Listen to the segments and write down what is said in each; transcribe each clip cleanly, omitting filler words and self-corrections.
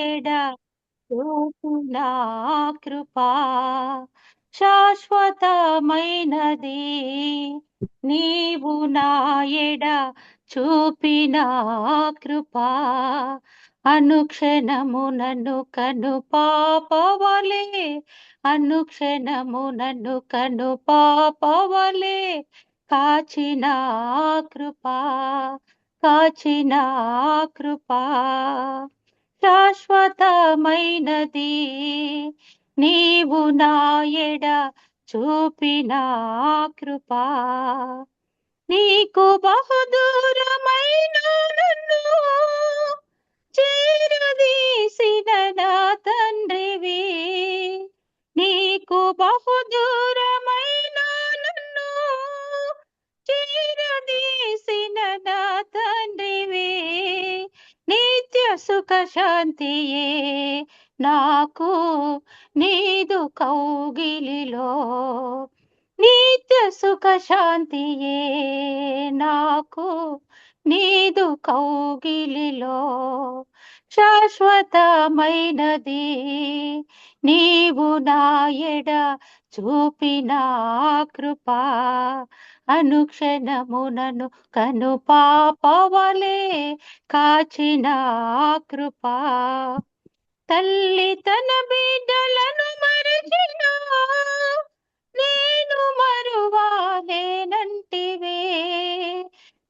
ఎడ చూపునా కృపా శాశ్వతమైనది. నీవు నా ఎడ చూపిన కృపా అనుక్షణము నన్ను కను పాపవలే, అనుక్షణము నన్ను కను పాపవలే కాచిన కృపా, కాచిన కృపా శాశ్వతమైనది. నీవు నా ఎడ చూపిన కృపా నీకు బహుదూరమైన నన్ను చేరదీసిన నా తండ్రివి. నీకు బహుదూరమైన నన్ను చేరదీసిన నా తండ్రివి. నిత్య సుఖ శాంతియే నాకు నీదు కౌగిలిలో, నిత్య సుఖ శాంతియే నాకు నీదు కౌగిలిలో శాశ్వతమైనది. నీవు నా ఎడ చూపిన కృపా అనుక్షణమునను కను పాపవలే కాచిన కృపా. తల్లి తన బిడ్డలను మరచిన నేను మరువాలేనంటివే.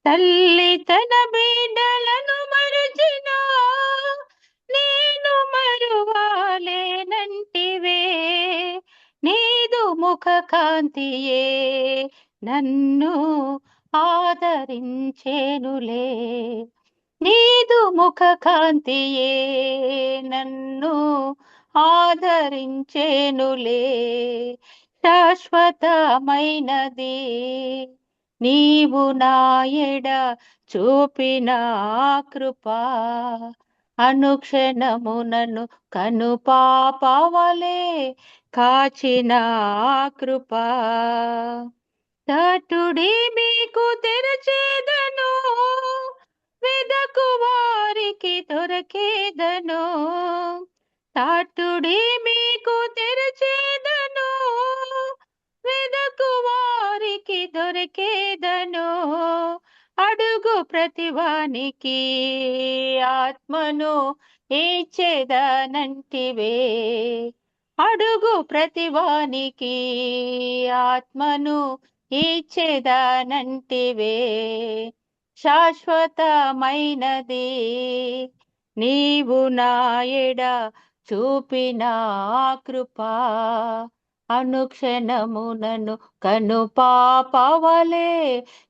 తల్లి తన బిడ్డలను మరచిన నేను మరువాలేనంటివే. నీదు ముఖ కాంతియే నన్ను ఆదరించేనులే, నీదు ముఖ కాంతియే నన్ను ఆదరించేనులే శాశ్వతమైనది. నీవు నా ఎడ చూపిన కృపా అనుక్షణమునను కను పాపవలే కాచిన కృపా. తటుడి మీకు తెరచేదను, వెదకు వారికి దొరకేదను. తాటుడి మీకు తెరచేదను, వెదకు వారికి దొరకేదను. అడుగు ప్రతివానికి ఆత్మను ఇచ్చేదనంటివే. అడుగు ప్రతివానికి ఆత్మను ఇచ్చేదనంటివే శాశ్వతమైనది. నీవు నా ఎడ చూపిన కృపా అనుక్షణమునను కను పాపవలే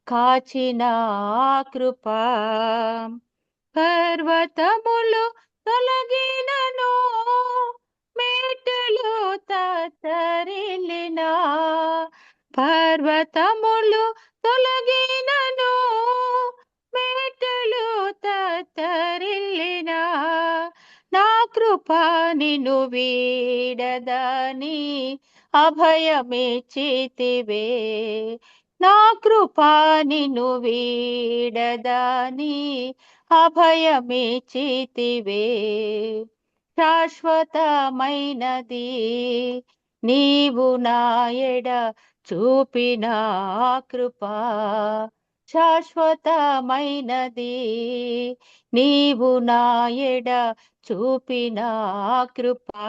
కాచిన కృపా. పర్వతములు తొలగినను, మేటలు తత్తరిల్లిన, పర్వతములు తొలగినను, మేటలు తత్తరిల్లిన, నా కృపా నిన్ను వీడదని అభయమిచ్చితివే. నా కృపా నిన్ను వీడదని అభయమిచ్చితివే శాశ్వతమైనది. నీవు నా ఎడ చూపిన కృపా శాశ్వతమైనది. నీవు నా ఎడ చూపిన కృపా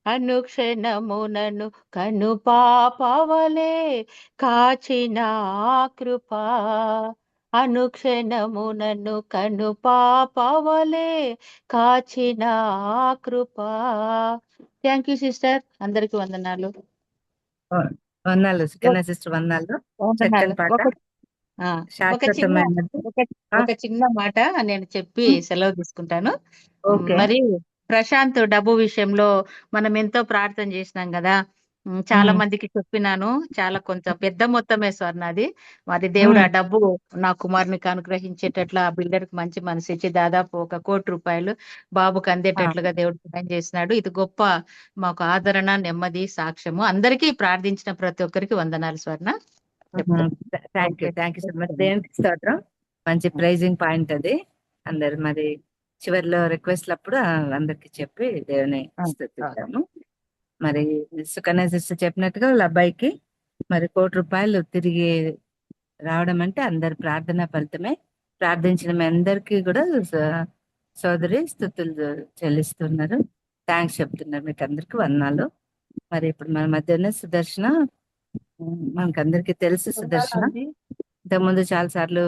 అనుక్షణమునను కను పాపవలే కాచిన కృపా. అనుక్షణమునను కను పాపవలే కాచిన కృపా. Thank you sister. అందరికి వందనాలు. వందనాలు సుకన్య సిస్టర్, వందనాలు. చక్కని పాట, ఒక చిన్న మాట నేను చెప్పి సెలవు తీసుకుంటాను. మరి ప్రశాంత్ డబ్బు విషయంలో మనం ఎంతో ప్రార్థన చేసినాం కదా, చాలా మందికి చెప్పినాను. చాలా కొంచెం పెద్ద మొత్తమే స్వర్ణది. మరి దేవుడు ఆ డబ్బు నా కుమారునికి అనుగ్రహించేటట్ల ఆ బిల్డర్ కి మంచి మనసు ఇచ్చి దాదాపు 1 కోటి రూపాయలు బాబుకు అందేటట్లుగా దేవుడు సహాయం చేసినాడు. ఇది గొప్ప మాకు ఆదరణ, నెమ్మది, సాక్ష్యము. అందరికీ ప్రార్థించిన ప్రతి ఒక్కరికి వందనాలు స్వర్ణ. Thank you so much. దేవునికి స్తోత్రం. మంచి ప్రైజింగ్ పాయింట్ అది. అందరు మరి చివరిలో రిక్వెస్ట్ అప్పుడు అందరికి చెప్పి దేవుని స్తుతిద్దాము. మరి సుకన్య సిస్టర్ చెప్పినట్టుగా వాళ్ళ అబ్బాయికి మరి ₹1,00,00,000 తిరిగి రావడం అంటే అందరి ప్రార్థన ఫలితమే. ప్రార్థించిన మీ అందరికీ కూడా సోదరి స్తుతులు చెల్లిస్తున్నారు. థ్యాంక్స్ చెప్తున్నారు. మీకు అందరికి వందనాలు. మరి ఇప్పుడు మన మధ్యన సుదర్శన, మనకందరికి తెలుసు సుదర్శన. వందనాలండి. ఇంతకుముందు చాలా సార్లు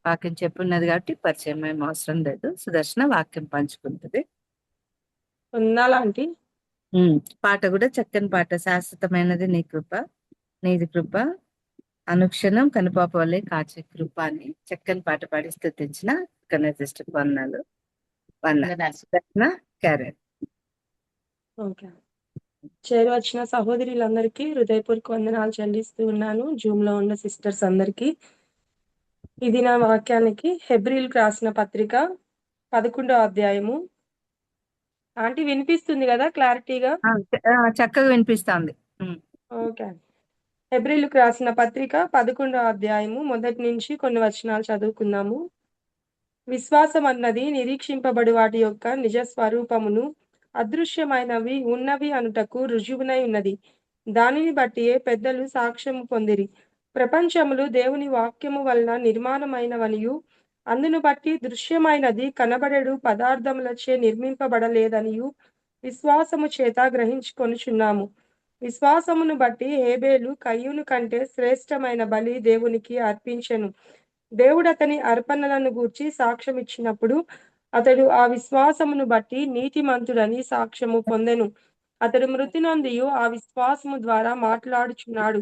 వాక్యం చెప్పున్నది కాబట్టి పరిచయం ఏం అవసరం లేదు. సుదర్శన వాక్యం పంచుకుంటుంది. వందనాలండి. పాట కూడా చక్కని పాట. శాశ్వతమైనది నీ కృప, నీది కృప, అనుక్షణం కనుపాప వల్లే కాచే కృప అని చక్కని పాట పాడి స్థుతించిన కన్నెసిస్టర్ వందనాలు. సుదర్శన క్యారెట్. ఓకే. చేరువచ్చిన సహోదరులందరికీ హృదయపూర్వక వందనాలు చెల్లిస్తూ ఉన్నాను. జూమ్ లో ఉన్న సిస్టర్స్ అందరికీ. ఇది నా వాక్యానికి హెబ్రీలకు రాసిన పత్రిక 11వ అధ్యాయము. ఆంటీ వినిపిస్తుంది కదా క్లారిటీగా? చక్కగా వినిపిస్తుంది. ఓకే. హెబ్రీలకు రాసిన పత్రిక 11వ అధ్యాయము మొదటి నుంచి కొన్ని వచనాలు చదువుకుందాము. విశ్వాసం అన్నది నిరీక్షింపబడు వాటి యొక్క నిజ స్వరూపమును, అదృశ్యమైనవి ఉన్నవి అనుటకు రుజువునై ఉన్నది. దానిని బట్టియే పెద్దలు సాక్ష్యము పొందిరి. ప్రపంచములు దేవుని వాక్యము వలన నిర్మాణమైనవనియు, అందును బట్టి దృశ్యమైనది కనబడెడు పదార్థములచే నిర్మింపబడలేదనియు విశ్వాసము చేత గ్రహించుకొనుచున్నాము. విశ్వాసమును బట్టి హేబేలు కయ్యూను కంటే శ్రేష్టమైన బలి దేవునికి అర్పించెను. దేవుడు అతని అర్పణలను గూర్చి సాక్ష్యం ఇచ్చినప్పుడు అతడు ఆ విశ్వాసమును బట్టి నీతిమంతుడని సాక్ష్యము పొందెను. అతడు మృతి నొందియు ఆ విశ్వాసము ద్వారా మాట్లాడుచున్నాడు.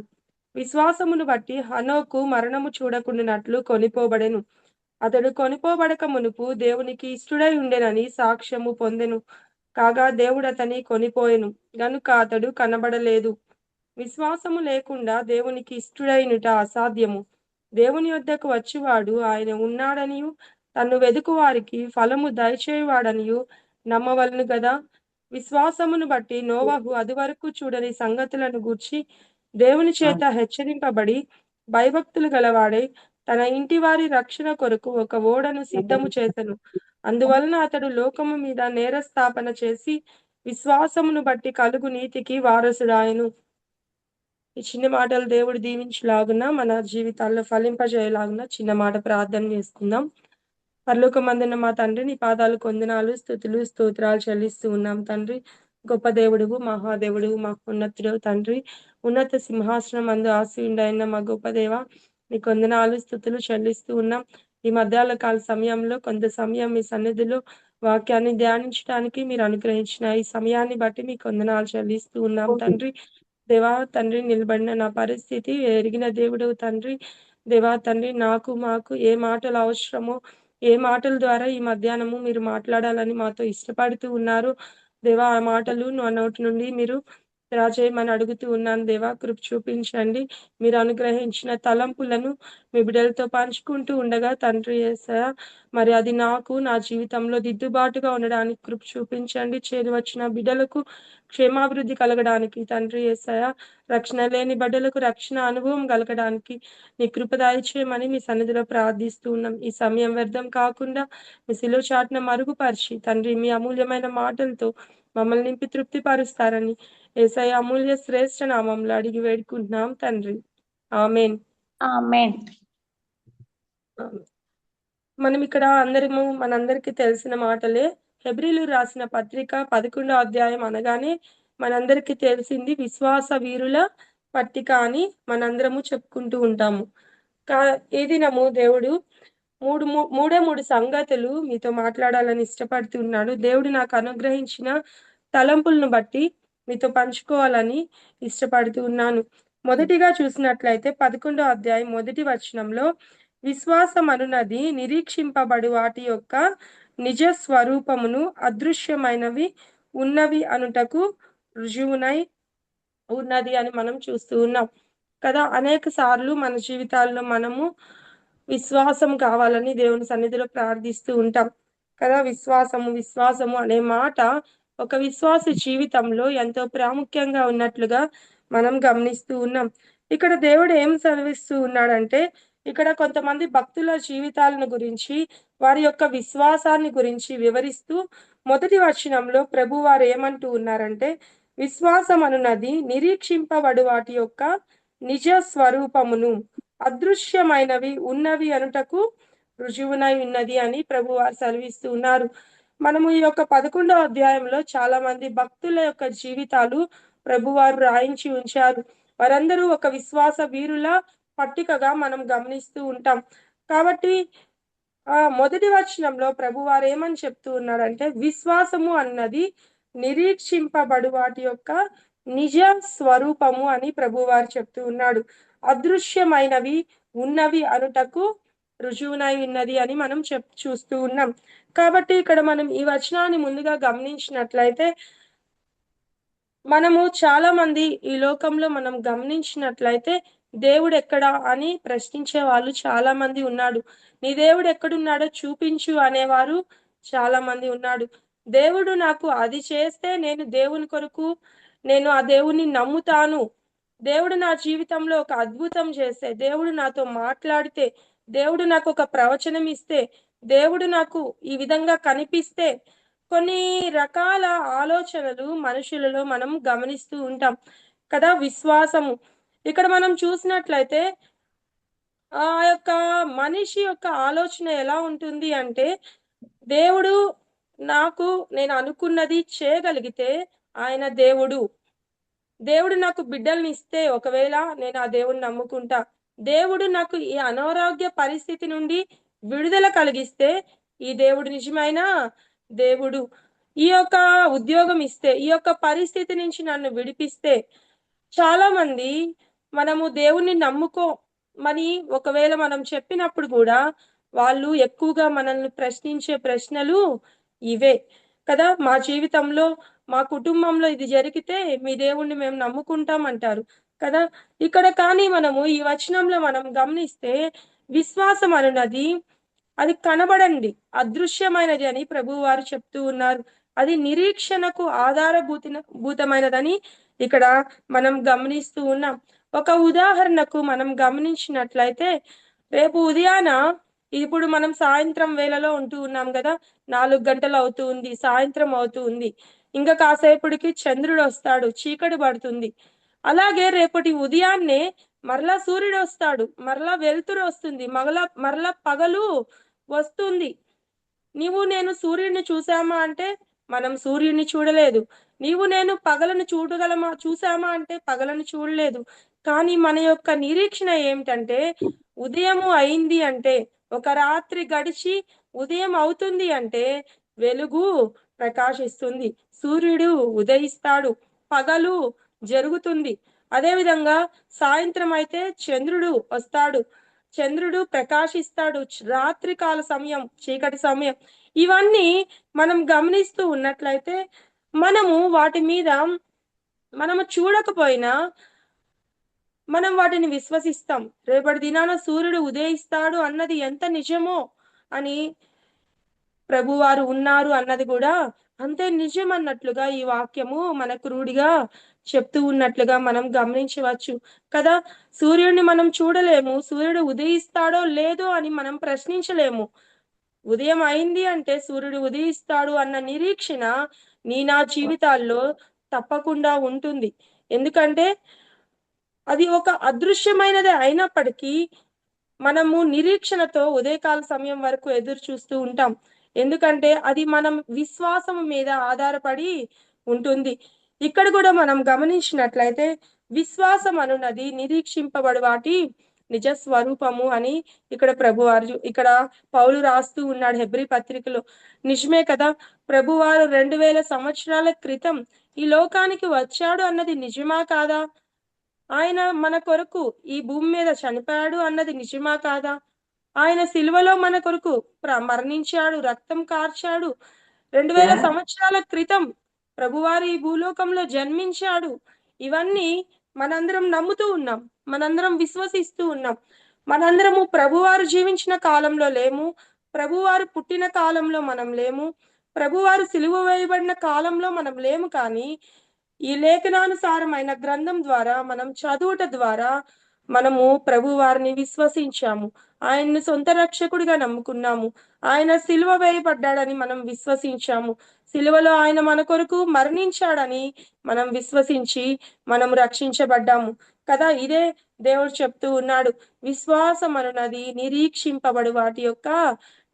విశ్వాసమును బట్టి హనోకు మరణము చూడకుండానట్లు కొనిపోబడెను. అతడు కొనిపోబడక మునుపు దేవునికి ఇష్టడై ఉండెనని సాక్ష్యము పొందెను. కాగా దేవుడు అతని కొనిపోయెను గనుక అతడు కనబడలేదు. విశ్వాసము లేకుండా దేవునికి ఇష్టడైనుట అసాధ్యము. దేవుని యొద్దకు వచ్చువాడు ఆయన ఉన్నాడనియు, తన్ను వెదుకు వారికి ఫలము దయచేయువాడనియు నమ్మవలను గదా. విశ్వాసమును బట్టి నోవహు అదివరకు చూడని సంగతులను గూర్చి దేవుని చేత హెచ్చరింపబడి భయభక్తులు గలవాడై తన ఇంటి వారి రక్షణ కొరకు ఒక ఓడను సిద్ధము చేసెను. అందువలన అతడు లోకము మీద నేరస్థాపన చేసి విశ్వాసమును బట్టి కలుగు నీతికి వారసుడాయను. ఈ చిన్న మాటలు దేవుడు దీవించలాగున మన జీవితాల్లో ఫలింపజేయలాగున చిన్న మాట ప్రార్థన చేసుకుందాం. పరలోకమందున్న మా తండ్రి, నీ పాదాలు కొందనాలు, స్తుతులు, స్తోత్రాలు చెల్లిస్తూ ఉన్నాం తండ్రి. గొప్ప దేవుడువు, మహాదేవుడు, మా ఉన్నతుడు తండ్రి, ఉన్నత సింహాసనం అందు ఆసీనుడైన మా గొప్ప దేవ, నీ కొందనాలు, స్తుతులు చెల్లిస్తూ ఉన్నాం. ఈ మధ్యాహ్న కాల సమయంలో కొంత సమయం మీ సన్నిధిలో వాక్యాన్ని ధ్యానించడానికి మీరు అనుగ్రహించిన ఈ సమయాన్ని బట్టి మీ కొందనాలు చెల్లిస్తూ ఉన్నాం తండ్రి. దేవా తండ్రి, నిలబడిన నా పరిస్థితి ఎరిగిన దేవుడు తండ్రి. దేవా తండ్రి, నాకు మాకు ఏ మాటలు అవసరమో, ఏ మాటల ద్వారా ఈ మధ్యాహ్నము మీరు మాట్లాడాలని మాతో ఇష్టపడుతూ ఉన్నారు దేవా, ఆ మాటలు నా నోటి నుండి మీరు రాజేయమని అడుగుతూ ఉన్నాను దేవా. కృప చూపించండి. మీరు అనుగ్రహించిన తలంపులను మీ బిడ్డలతో పంచుకుంటూ ఉండగా తండ్రి యేసయ్యా, మరి అది నాకు నా జీవితంలో దిద్దుబాటుగా ఉండడానికి కృప చూపించండి. చేరి వచ్చిన బిడ్డలకు క్షేమాభివృద్ధి కలగడానికి తండ్రి యేసయ్యా, రక్షణ లేని బిడ్డలకు రక్షణ అనుభవం కలగడానికి నీ కృప దయచేయమని మీ సన్నిధిలో ప్రార్థిస్తూ ఉన్నాం. ఈ సమయం వ్యర్థం కాకుండా మీ శిలువ చాటున మరుగుపరిచి తండ్రి మీ అమూల్యమైన మాటలతో మమ్మల్ని నింపి తృప్తిపరుస్తారని యేసయ్య అమూల్య శ్రేష్ఠ నామంలో అడిగి వేడుకుంటున్నాం తండ్రి. ఆమేన్. ఆమేన్. మనం ఇక్కడ మనందరికీ తెలిసిన మాటలే. హెబ్రీలు రాసిన పత్రిక 11వ అధ్యాయం అనగానే మనందరికీ తెలిసింది విశ్వాస వీరుల పట్టిక అని మనందరము చెప్పుకుంటూ ఉంటాము. ఈ దినము దేవుడు మూడు సంగతులు మీతో మాట్లాడాలని ఇష్టపడుతున్నాడు. దేవుడు నాకు అనుగ్రహించిన తలంపులను బట్టి మీతో పంచుకోవాలని ఇష్టపడుతూ ఉన్నాను. మొదటిగా చూసినట్లయితే 11వ అధ్యాయం మొదటి వచనంలో విశ్వాసం అనున్నది నిరీక్షింపబడు వాటి యొక్క నిజ స్వరూపమును, అదృశ్యమైనవి ఉన్నవి అనుటకు రుజువునై ఉన్నది అని మనం చూస్తూ ఉన్నాం కదా. అనేక సార్లు మన జీవితాల్లో మనము విశ్వాసం కావాలని దేవుని సన్నిధిలో ప్రార్థిస్తూ ఉంటాం కదా. విశ్వాసము అనే మాట ఒక విశ్వాస జీవితంలో ఎంతో ప్రాముఖ్యంగా ఉన్నట్లుగా మనం గమనిస్తూ ఉన్నాం. ఇక్కడ దేవుడు ఏం సెలవిస్తూ ఉన్నాడంటే, ఇక్కడ కొంతమంది భక్తుల జీవితాలను గురించి, వారి యొక్క విశ్వాసాన్ని గురించి వివరిస్తూ మొదటి వచనంలో ప్రభువారు ఏమంటూ ఉన్నారంటే, విశ్వాసం అనున్నది నిరీక్షింపబడు వాటి యొక్క నిజ స్వరూపమును, అదృశ్యమైనవి ఉన్నవి అనుటకు రుజువునై ఉన్నది అని ప్రభువారు సెలవిస్తూ ఉన్నారు. మనము ఈ యొక్క 11వ అధ్యాయంలో చాలా మంది భక్తుల యొక్క జీవితాలు ప్రభువారు రాయించి ఉంచారు. వారందరూ ఒక విశ్వాస వీరుల పట్టికగా మనం గమనిస్తూ ఉంటాం. కాబట్టి మొదటి వచనంలో ప్రభువారు ఏమని చెప్తూ ఉన్నాడంటే, విశ్వాసము అన్నది నిరీక్షింపబడు వాటి యొక్క నిజ స్వరూపము అని ప్రభువారు చెప్తూ ఉన్నాడు. అదృశ్యమైనవి ఉన్నవి అనుటకు రుజువునై ఉన్నది అని మనం చూస్తూ ఉన్నాం. కాబట్టి ఇక్కడ మనం ఈ వచనాన్ని ముందుగా గమనించినట్లయితే, మనము చాలా మంది ఈ లోకంలో మనం గమనించినట్లయితే దేవుడు ఎక్కడా అని ప్రశ్నించే వాళ్ళు చాలా మంది ఉన్నాడు. నీ దేవుడు ఎక్కడున్నాడో చూపించు అనేవారు చాలా మంది ఉన్నాడు. దేవుడు నాకు అది చేస్తే నేను దేవుని కొరకు నేను ఆ దేవుణ్ణి నమ్ముతాను. దేవుడు నా జీవితంలో ఒక అద్భుతం చేస్తే, దేవుడు నాతో మాట్లాడితే, దేవుడు నాకు ఒక ప్రవచనం ఇస్తే, దేవుడు నాకు ఈ విధంగా కనిపిస్తే, కొన్ని రకాల ఆలోచనలు మనుషులలో మనం గమనిస్తూ ఉంటాం కదా. విశ్వాసము ఇక్కడ మనం చూసినట్లయితే ఆ యొక్క మనిషి యొక్క ఆలోచన ఎలా ఉంటుంది అంటే, దేవుడు నాకు నేను అనుకున్నది చేయగలిగితే ఆయన దేవుడు. దేవుడు నాకు బిడ్డల్ని ఇస్తే ఒకవేళ నేను ఆ దేవుడిని నమ్ముకుంటా. దేవుడు నాకు ఈ అనారోగ్య పరిస్థితి నుండి విడుదల కలిగిస్తే ఈ దేవుడు నిజమైన దేవుడు. ఈ యొక్క ఉద్యోగం ఇస్తే, ఈ యొక్క పరిస్థితి నుంచి నన్ను విడిపిస్తే, చాలా మంది మనము దేవుణ్ణి నమ్ముకోమని ఒకవేళ మనం చెప్పినప్పుడు కూడా వాళ్ళు ఎక్కువగా మనల్ని ప్రశ్నించే ప్రశ్నలు ఇవే కదా. మా జీవితంలో మా కుటుంబంలో ఇది జరిగితే మీ దేవుణ్ణి మేము నమ్ముకుంటాం అంటారు కదా. ఇక్కడ కానీ మనము ఈ వచనంలో మనం గమనిస్తే, విశ్వాసం అనున్నది అది కనబడండి అదృశ్యమైనది అని ప్రభువు వారు చెప్తూ ఉన్నారు. అది నిరీక్షణకు భూతమైనదని ఇక్కడ మనం గమనిస్తూ ఉన్నాం. ఒక ఉదాహరణకు మనం గమనించినట్లయితే, రేపు ఉదయాన ఇప్పుడు మనం సాయంత్రం వేళలో ఉంటూ ఉన్నాం కదా. 4 గంటలు అవుతూ ఉంది, సాయంత్రం అవుతూ ఉంది. ఇంకా కాసేపటికి చంద్రుడు వస్తాడు, చీకటి పడుతుంది. అలాగే రేపటి ఉదయాన్నే మరలా సూర్యుడు వస్తాడు, మరలా వెలుతురు వస్తుంది, మరలా పగలు వస్తుంది. నీవు నేను సూర్యుడిని చూసామా అంటే మనం సూర్యుడిని చూడలేదు. నీవు నేను పగలను చూసామా అంటే పగలను చూడలేదు. కానీ మన యొక్క నిరీక్షణ ఏమిటంటే, ఉదయము అయింది అంటే, ఒక రాత్రి గడిచి ఉదయం అవుతుంది అంటే వెలుగు ప్రకాశిస్తుంది, సూర్యుడు ఉదయిస్తాడు, పగలు జరుగుతుంది. అదేవిధంగా సాయంత్రం అయితే చంద్రుడు వస్తాడు, చంద్రుడు ప్రకాశిస్తాడు, రాత్రికాల సమయం, చీకటి సమయం. ఇవన్నీ మనం గమనిస్తూ ఉన్నట్లయితే మనము వాటి మీద మనము చూడకపోయినా మనం వాటిని విశ్వసిస్తాం. రేపటి దినాన సూర్యుడు ఉదయిస్తాడు అన్నది ఎంత నిజమో అని, ప్రభువారు ఉన్నారు అన్నది కూడా అంతే నిజం అన్నట్లుగా ఈ వాక్యము మనకు రూఢిగా చెప్తూ ఉన్నట్లుగా మనం గమనించవచ్చు కదా. సూర్యుడిని మనం చూడలేము, సూర్యుడు ఉదయిస్తాడో లేదో అని మనం ప్రశ్నించలేము. ఉదయం అయింది అంటే సూర్యుడు ఉదయిస్తాడు అన్న నిరీక్షణ నా జీవితాల్లో తప్పకుండా ఉంటుంది. ఎందుకంటే అది ఒక అదృశ్యమైనది అయినప్పటికీ మనము నిరీక్షణతో ఉదయకాల సమయం వరకు ఎదురు చూస్తూ ఉంటాం. ఎందుకంటే అది మనం విశ్వాసం మీద ఆధారపడి ఉంటుంది. ఇక్కడ కూడా మనం గమనించినట్లయితే, విశ్వాసం అనున్నది నిరీక్షింపబడు వాటి నిజ స్వరూపము అని ఇక్కడ పౌలు రాస్తూ ఉన్నాడు హెబ్రీ పత్రికలో. నిజమే కదా. ప్రభువారు 2000 సంవత్సరాల క్రితం ఈ లోకానికి వచ్చాడు అన్నది నిజమా కాదా? ఆయన మన కొరకు ఈ భూమి మీద చనిపోయాడు అన్నది నిజమా కాదా? ఆయన సిలువలో మన కొరకు మరణించాడు, రక్తం కార్చాడు. 2000 సంవత్సరాల క్రితం ప్రభువారు ఈ భూలోకంలో జన్మించాడు. ఇవన్నీ మనందరం నమ్ముతూ ఉన్నాం, మనందరం విశ్వసిస్తూ ఉన్నాం. మనందరము ప్రభువారు జీవించిన కాలంలో లేము, ప్రభువారు పుట్టిన కాలంలో మనం లేము, ప్రభువారు సిలువ వేయబడిన కాలంలో మనం లేము. కానీ ఈ లేఖనానుసారమైన గ్రంథం ద్వారా మనం చదువుట ద్వారా మనము ప్రభు వారిని విశ్వసించాము, ఆయన్ను సొంత రక్షకుడిగా నమ్ముకున్నాము, ఆయన సిలువ వేయబడ్డాడని మనం విశ్వసించాము, సిలువలో ఆయన మన కొరకు మరణించాడని మనం విశ్వసించి మనం రక్షించబడ్డాము కదా. ఇదే దేవుడు చెప్తూ ఉన్నాడు, విశ్వాసం అనున్నది నిరీక్షింపబడు వాటి యొక్క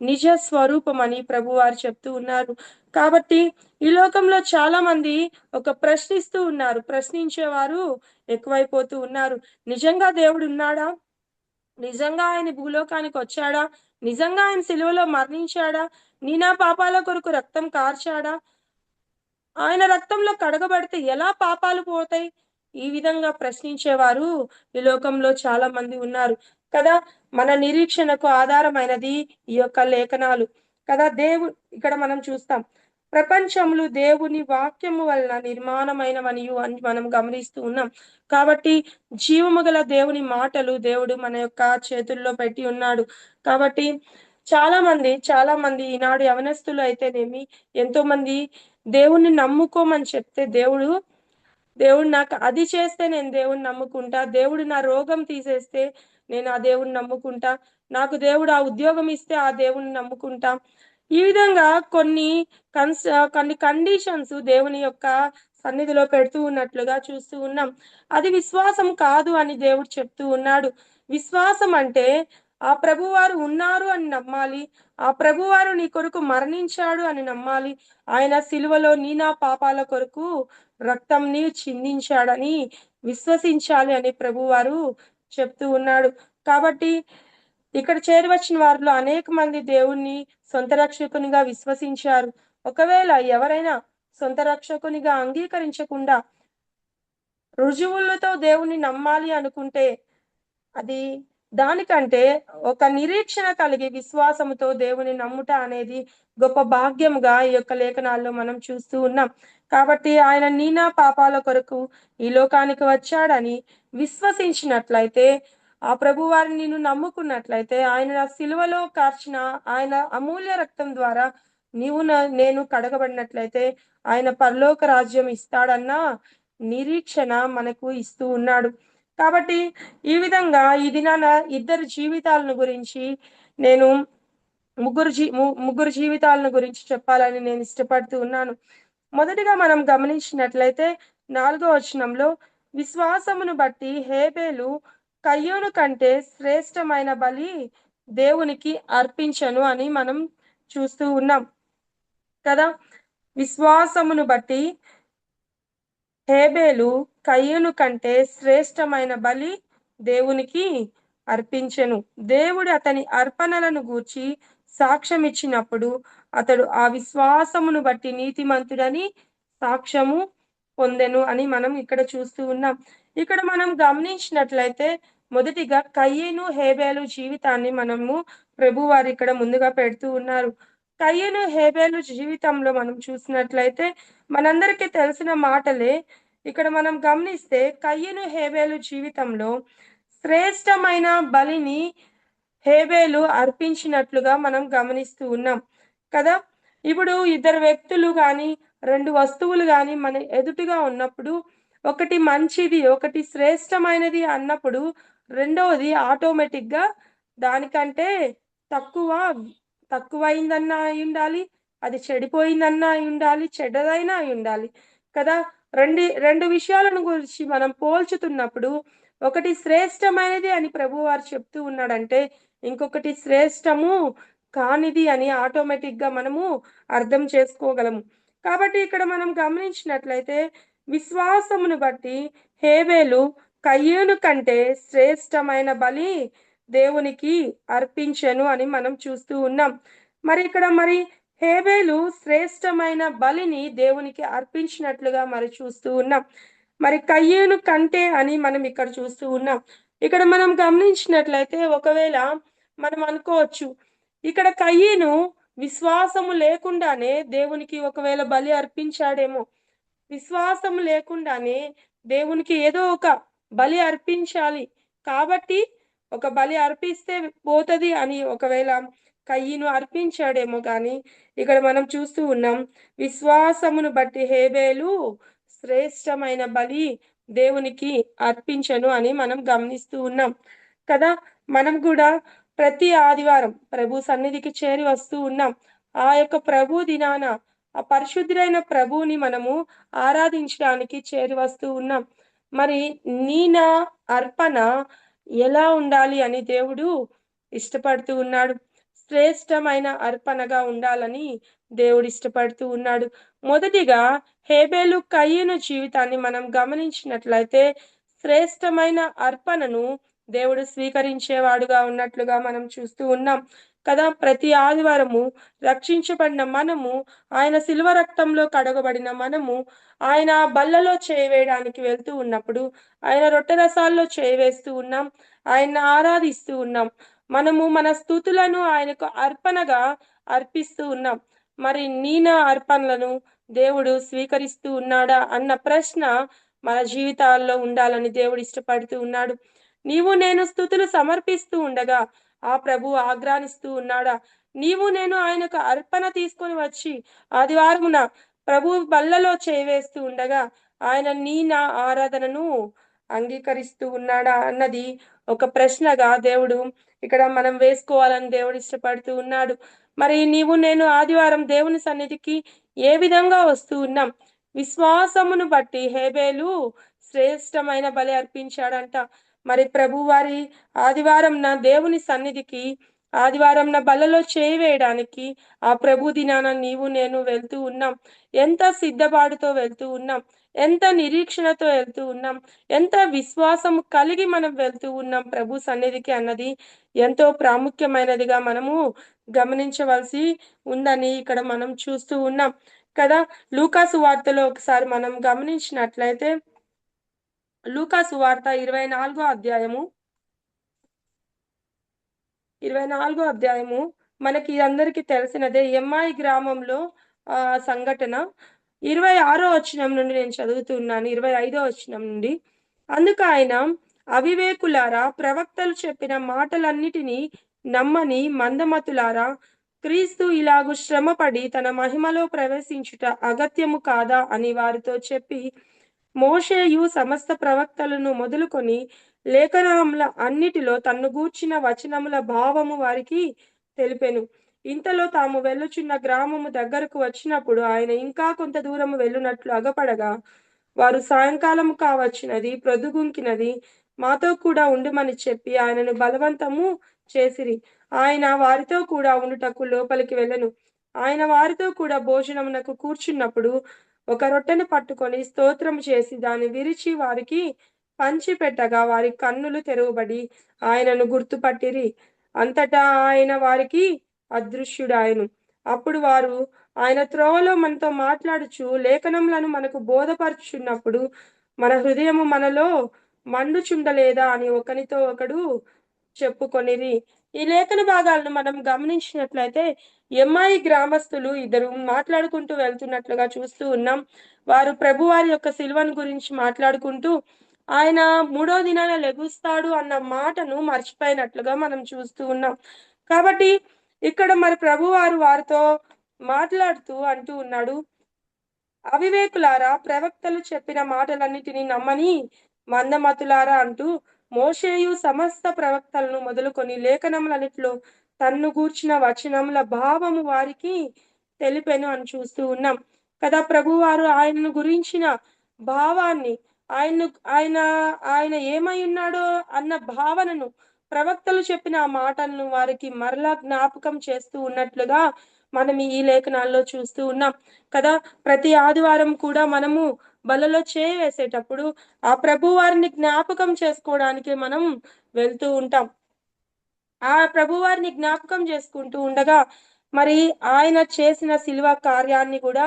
నిజ స్వరూపం అని ప్రభువారు చెప్తూ ఉన్నారు. కాబట్టి ఈ లోకంలో చాలా మంది ఒక ప్రశ్నిస్తూ ఉన్నారు, ప్రశ్నించేవారు ఎక్కువైపోతూ ఉన్నారు. నిజంగా దేవుడు ఉన్నాడా? నిజంగా ఆయన భూలోకానికి వచ్చాడా? నిజంగా ఆయన సిలువలో మరణించాడా? నీ నా పాపాల కొరకు రక్తం కార్చాడా? ఆయన రక్తంలో కడగబడితే ఎలా పాపాలు పోతాయి? ఈ విధంగా ప్రశ్నించేవారు ఈ లోకంలో చాలా మంది ఉన్నారు కదా. మన నిరీక్షణకు ఆధారమైనది ఈ యొక్క లేఖనాలు కదా. ఇక్కడ మనం చూస్తాం, ప్రపంచములు దేవుని వాక్యము వలన నిర్మాణమైనవనియు అని మనం గమనిస్తూ ఉన్నాం. కాబట్టి జీవము గల దేవుని మాటలు దేవుడు మన యొక్క చేతుల్లో పెట్టి ఉన్నాడు. కాబట్టి చాలా మంది ఈనాడు యవనస్తులు అయితేనేమి, ఎంతో మంది దేవుణ్ణి నమ్ముకోమని చెప్తే దేవుడు నాకు అది చేస్తే నేను దేవుణ్ణి నమ్ముకుంటా, దేవుడు నా రోగం తీసేస్తే నేను ఆ దేవుణ్ణి నమ్ముకుంటా, నాకు దేవుడు ఆ ఉద్యోగం ఇస్తే ఆ దేవుణ్ణి నమ్ముకుంటా. ఈ విధంగా కొన్ని కండిషన్స్ దేవుని యొక్క సన్నిధిలో పెడుతూ ఉన్నట్లుగా చూస్తూ ఉన్నాం. అది విశ్వాసం కాదు అని దేవుడు చెప్తూ ఉన్నాడు. విశ్వాసం అంటే ఆ ప్రభువారు ఉన్నారు అని నమ్మాలి, ఆ ప్రభువారు నీ కొరకు మరణించాడు అని నమ్మాలి, ఆయన సిలువలో నీ నా పాపాల కొరకు రక్తంని చిందించాడని విశ్వసించాలి అని ప్రభువారు చెప్తూ ఉన్నాడు. కాబట్టి ఇక్కడ చేరువచ్చిన వారిలో అనేక మంది దేవుణ్ణి సొంత రక్షకునిగా విశ్వసించారు. ఒకవేళ ఎవరైనా సొంత రక్షకునిగా అంగీకరించకుండా రుజువులతో దేవుణ్ణి నమ్మాలి అనుకుంటే, అది దానికంటే ఒక నిరీక్షణ కలిగి విశ్వాసముతో దేవుని నమ్ముట అనేది గొప్ప భాగ్యముగా ఈ యొక్క లేఖనాల్లో మనం చూస్తూ ఉన్నాం. కాబట్టి ఆయన నీ నా పాపాల కొరకు ఈ లోకానికి వచ్చాడని విశ్వసించినట్లయితే, ఆ ప్రభువారిని నేను నమ్ముకున్నట్లయితే, ఆయన సిలువలో కార్చిన ఆయన అమూల్య రక్తం ద్వారా నేను కడగబడినట్లయితే ఆయన పరలోక రాజ్యం ఇస్తాడన్న నిరీక్షణ మనకు ఇస్తూ ఉన్నాడు. కాబట్టి ఈ విధంగా ఈ దినాన ఇద్దరు జీవితాలను గురించి నేను ముగ్గురు జీవితాలను గురించి చెప్పాలని నేను ఇష్టపడుతూ ఉన్నాను. మొదటిగా మనం గమనించినట్లయితే 4వ వచనంలో, విశ్వాసమును బట్టి హేబేలు కయ్యోను కంటే శ్రేష్టమైన బలి దేవునికి అర్పించను అని మనం చూస్తూ ఉన్నాం కదా. విశ్వాసమును బట్టి హేబేలు కయ్యూను కంటే శ్రేష్టమైన బలి దేవునికి అర్పించెను. దేవుడు అతని అర్పణలను గూర్చి సాక్ష్యం ఇచ్చినప్పుడు అతడు ఆ విశ్వాసమును బట్టి నీతిమంతుడని సాక్ష్యము పొందెను అని మనం ఇక్కడ చూస్తూ ఉన్నాం. ఇక్కడ మనం గమనించినట్లయితే మొదటిగా కయ్యను హేబేలు జీవితాన్ని మనము ప్రభువారు ఇక్కడ ముందుగా పెడుతూ ఉన్నారు. కయ్యను హేబేలు జీవితంలో మనం చూసినట్లయితే మనందరికీ తెలిసిన మాటలే. ఇక్కడ మనం గమనిస్తే కయ్యను హేబేలు జీవితంలో శ్రేష్టమైన బలిని హేబేలు అర్పించినట్లుగా మనం గమనిస్తూ ఉన్నాం కదా. ఇప్పుడు ఇద్దరు వ్యక్తులు కానీ, రెండు వస్తువులు కానీ మన ఎదుటిగా ఉన్నప్పుడు, ఒకటి మంచిది ఒకటి శ్రేష్టమైనది అన్నప్పుడు రెండవది ఆటోమేటిక్ గా దానికంటే తక్కువైందన్నా అయి ఉండాలి, అది చెడిపోయిందన్నా అయి ఉండాలి, చెడ్డదైనా అయి ఉండాలి కదా. రెండు విషయాలను గురించి మనం పోల్చుతున్నప్పుడు ఒకటి శ్రేష్టమైనది అని ప్రభువారు చెప్తూ ఉన్నాడంటే, ఇంకొకటి శ్రేష్టము కానిది అని ఆటోమేటిక్ గా మనము అర్థం చేసుకోగలము. కాబట్టి ఇక్కడ మనం గమనించినట్లయితే విశ్వాసమును బట్టి హేబేలు కయ్యూను కంటే శ్రేష్టమైన బలి దేవునికి అర్పించెను అని మనం చూస్తూ ఉన్నాం. మరి హేబేలు శ్రేష్టమైన బలిని దేవునికి అర్పించినట్లుగా మరి చూస్తూ ఉన్నాం. మరి కయ్యూను కంటే అని మనం ఇక్కడ చూస్తూ ఉన్నాం. ఇక్కడ మనం గమనించినట్లయితే ఒకవేళ మనం అనుకోవచ్చు, ఇక్కడ కయ్యను విశ్వాసము లేకుండానే దేవునికి ఒకవేళ బలి అర్పించాడేమో, విశ్వాసం లేకుండానే దేవునికి ఏదో ఒక బలి అర్పించాలి కాబట్టి ఒక బలి అర్పిస్తే పోతది అని ఒకవేళ కయ్యను అర్పించాడేమో. కానీ ఇక్కడ మనం చూస్తూ ఉన్నాం, విశ్వాసమును బట్టి హేబేలు శ్రేష్టమైన బలి దేవునికి అర్పించను అని మనం గమనిస్తూ ఉన్నాం కదా. మనం కూడా ప్రతి ఆదివారం ప్రభు సన్నిధికి చేరి వస్తూ ఉన్నాం. ఆ యొక్క ప్రభు దినాన ఆ పరిశుద్ధుడైన ప్రభువుని మనము ఆరాధించడానికి చేరి వస్తూ ఉన్నాం. మరి నా అర్పణ ఎలా ఉండాలి అని దేవుడు ఇష్టపడుతూ ఉన్నాడు. శ్రేష్టమైన అర్పణగా ఉండాలని దేవుడు ఇష్టపడుతూ ఉన్నాడు. మొదటిగా హేబేలు కయీను జీవితాన్ని మనం గమనించినట్లయితే శ్రేష్టమైన అర్పణను దేవుడు స్వీకరించేవాడుగా ఉన్నట్లుగా మనం చూస్తూ ఉన్నాం కదా. ప్రతి ఆదివారము రక్షించబడిన మనము, ఆయన శిలువ రక్తంలో కడగబడిన మనము, ఆయన బల్లలో చేయి వేయడానికి వెళ్తూ ఉన్నప్పుడు ఆయన రొట్టె రసాల్లో చేయి వేస్తూ ఉన్నాం, ఆయన ఆరాధిస్తూ ఉన్నాం. మనము మన స్తుతులను ఆయనకు అర్పణగా అర్పిస్తూ ఉన్నాం. మరి నా అర్పణలను దేవుడు స్వీకరిస్తూ ఉన్నాడా అన్న ప్రశ్న మన జీవితాల్లో ఉండాలని దేవుడు ఇష్టపడుతూ ఉన్నాడు. నీవు నేను స్తుతులు సమర్పిస్తూ ఉండగా ఆ ప్రభు ఆగ్రానిస్తూ ఉన్నాడా? నీవు నేను ఆయనకు అర్పణ తీసుకొని వచ్చి ఆదివారమున ప్రభు బల్లలో చేవేస్తూ ఉండగా ఆయన నా ఆరాధనను అంగీకరిస్తూ ఉన్నాడా అన్నది ఒక ప్రశ్నగా దేవుడు ఇక్కడ మనం వేసుకోవాలని దేవుడు ఇష్టపడుతూ ఉన్నాడు. మరి నీవు నేను ఆదివారం దేవుని సన్నిధికి ఏ విధంగా వస్తూ ఉన్నాం? విశ్వాసమును బట్టి హేబేలు శ్రేష్టమైన బలి అర్పించాడంట. మరి ప్రభువారి ఆదివారంన దేవుని సన్నిధికి ఆదివారంన బలలో చేయి వేయడానికి ఆ ప్రభు దినాన నీవు నేను వెళ్తూ ఉన్నాం. ఎంత సిద్ధపాటుతో వెళ్తూ ఉన్నాం, ఎంత నిరీక్షణతో వెళ్తూ ఉన్నాం, ఎంత విశ్వాసము కలిగి మనం వెళ్తూ ఉన్నాం ప్రభు సన్నిధికి అన్నది ఎంతో ప్రాముఖ్యమైనదిగా మనము గమనించవలసి ఉందని ఇక్కడ మనం చూస్తూ ఉన్నాం కదా. లూకాసు వార్తలో ఒకసారి మనం గమనించినట్లయితే లూకాసు వార్త 24వ అధ్యాయము 24వ అధ్యాయము మనకి అందరికీ తెలిసినదే. ఎమ్మాయి గ్రామంలో సంఘటన 26వ వచనం నుండి నేను చదువుతున్నాను. 25వ వచనం నుండి. అందుకు ఆయన, అవివేకులారా, ప్రవక్తలు చెప్పిన మాటలన్నిటినీ నమ్మని మందమతులారా, క్రీస్తు ఇలాగు శ్రమపడి తన మహిమలో ప్రవేశించుట అగత్యము కాదా అని వారితో చెప్పి, మోషేయు సమస్త ప్రవక్తలను మొదలుకొని లేఖనముల అన్నిటిలో తన్ను గూర్చిన వచనముల భావము వారికి తెలిపెను. ఇంతలో తాము వెళ్ళుచున్న గ్రామము దగ్గరకు వచ్చినప్పుడు ఆయన ఇంకా కొంత దూరము వెళ్ళునట్లు అగపడగా, వారు సాయంకాలము కావచ్చినది, ప్రొద్దుగుంకినది, మాతో కూడా ఉండుమని చెప్పి ఆయనను బలవంతము చేసిరి. ఆయన వారితో కూడా ఉండుటకు లోపలికి వెళ్ళెను. ఆయన వారితో కూడా భోజనమునకు కూర్చున్నప్పుడు ఒక రొట్టెను పట్టుకొని స్తోత్రం చేసి దాన్ని విరిచి వారికి పంచిపెట్టగా వారి కన్నులు తెరవబడి ఆయనను గుర్తుపట్టిరి. అంతటా ఆయన వారికి అదృశ్యుడాయను. అప్పుడు వారు, ఆయన త్రోవలో మనతో మాట్లాడుచు లేఖనములను మనకు బోధపరుచున్నప్పుడు మన హృదయము మనలో మండుచుండలేదా అని ఒకనితో ఒకడు చెప్పుకొనిరి. ఈ లేఖన భాగాలను మనం గమనించినట్లయితే ఎమ్మాయి గ్రామస్తులు ఇద్దరు మాట్లాడుకుంటూ వెళ్తున్నట్లుగా చూస్తూ ఉన్నాం. వారు ప్రభువారి యొక్క సిలువను గురించి మాట్లాడుకుంటూ ఆయన 3వ దినాన లెగుస్తాడు అన్న మాటను మర్చిపోయినట్లుగా మనం చూస్తూ ఉన్నాం. కాబట్టి ఇక్కడ మరి ప్రభువారు వారితో మాట్లాడుతూ అంటూ ఉన్నాడు, అవివేకులారా, ప్రవక్తలు చెప్పిన మాటలన్నిటినీ నమ్మని మందమతులారా అంటూ మోషేయు సమస్త ప్రవక్తలను మొదలుకొని లేఖనములన్నిటిలో తన్ను గూర్చిన వచనముల భావము వారికి తెలిపెను అని చూస్తూ ఉన్నాం కదా. ప్రభువారు ఆయనను గురించిన భావాన్ని, ఆయన ఆయన ఆయన ఏమై ఉన్నాడో అన్న భావనను, ప్రవక్తలు చెప్పిన ఆ మాటలను వారికి మరలా జ్ఞాపకం చేస్తూ ఉన్నట్లుగా మనం ఈ లేఖనాల్లో చూస్తూ ఉన్నాం కదా. ప్రతి ఆదివారం కూడా మనము బలలో చేయి వేసేటప్పుడు ఆ ప్రభు వారిని జ్ఞాపకం చేసుకోవడానికి మనం వెళ్తూ ఉంటాం. ఆ ప్రభువారిని జ్ఞాపకం చేసుకుంటూ ఉండగా మరి ఆయన చేసిన శిలువ కార్యాన్ని కూడా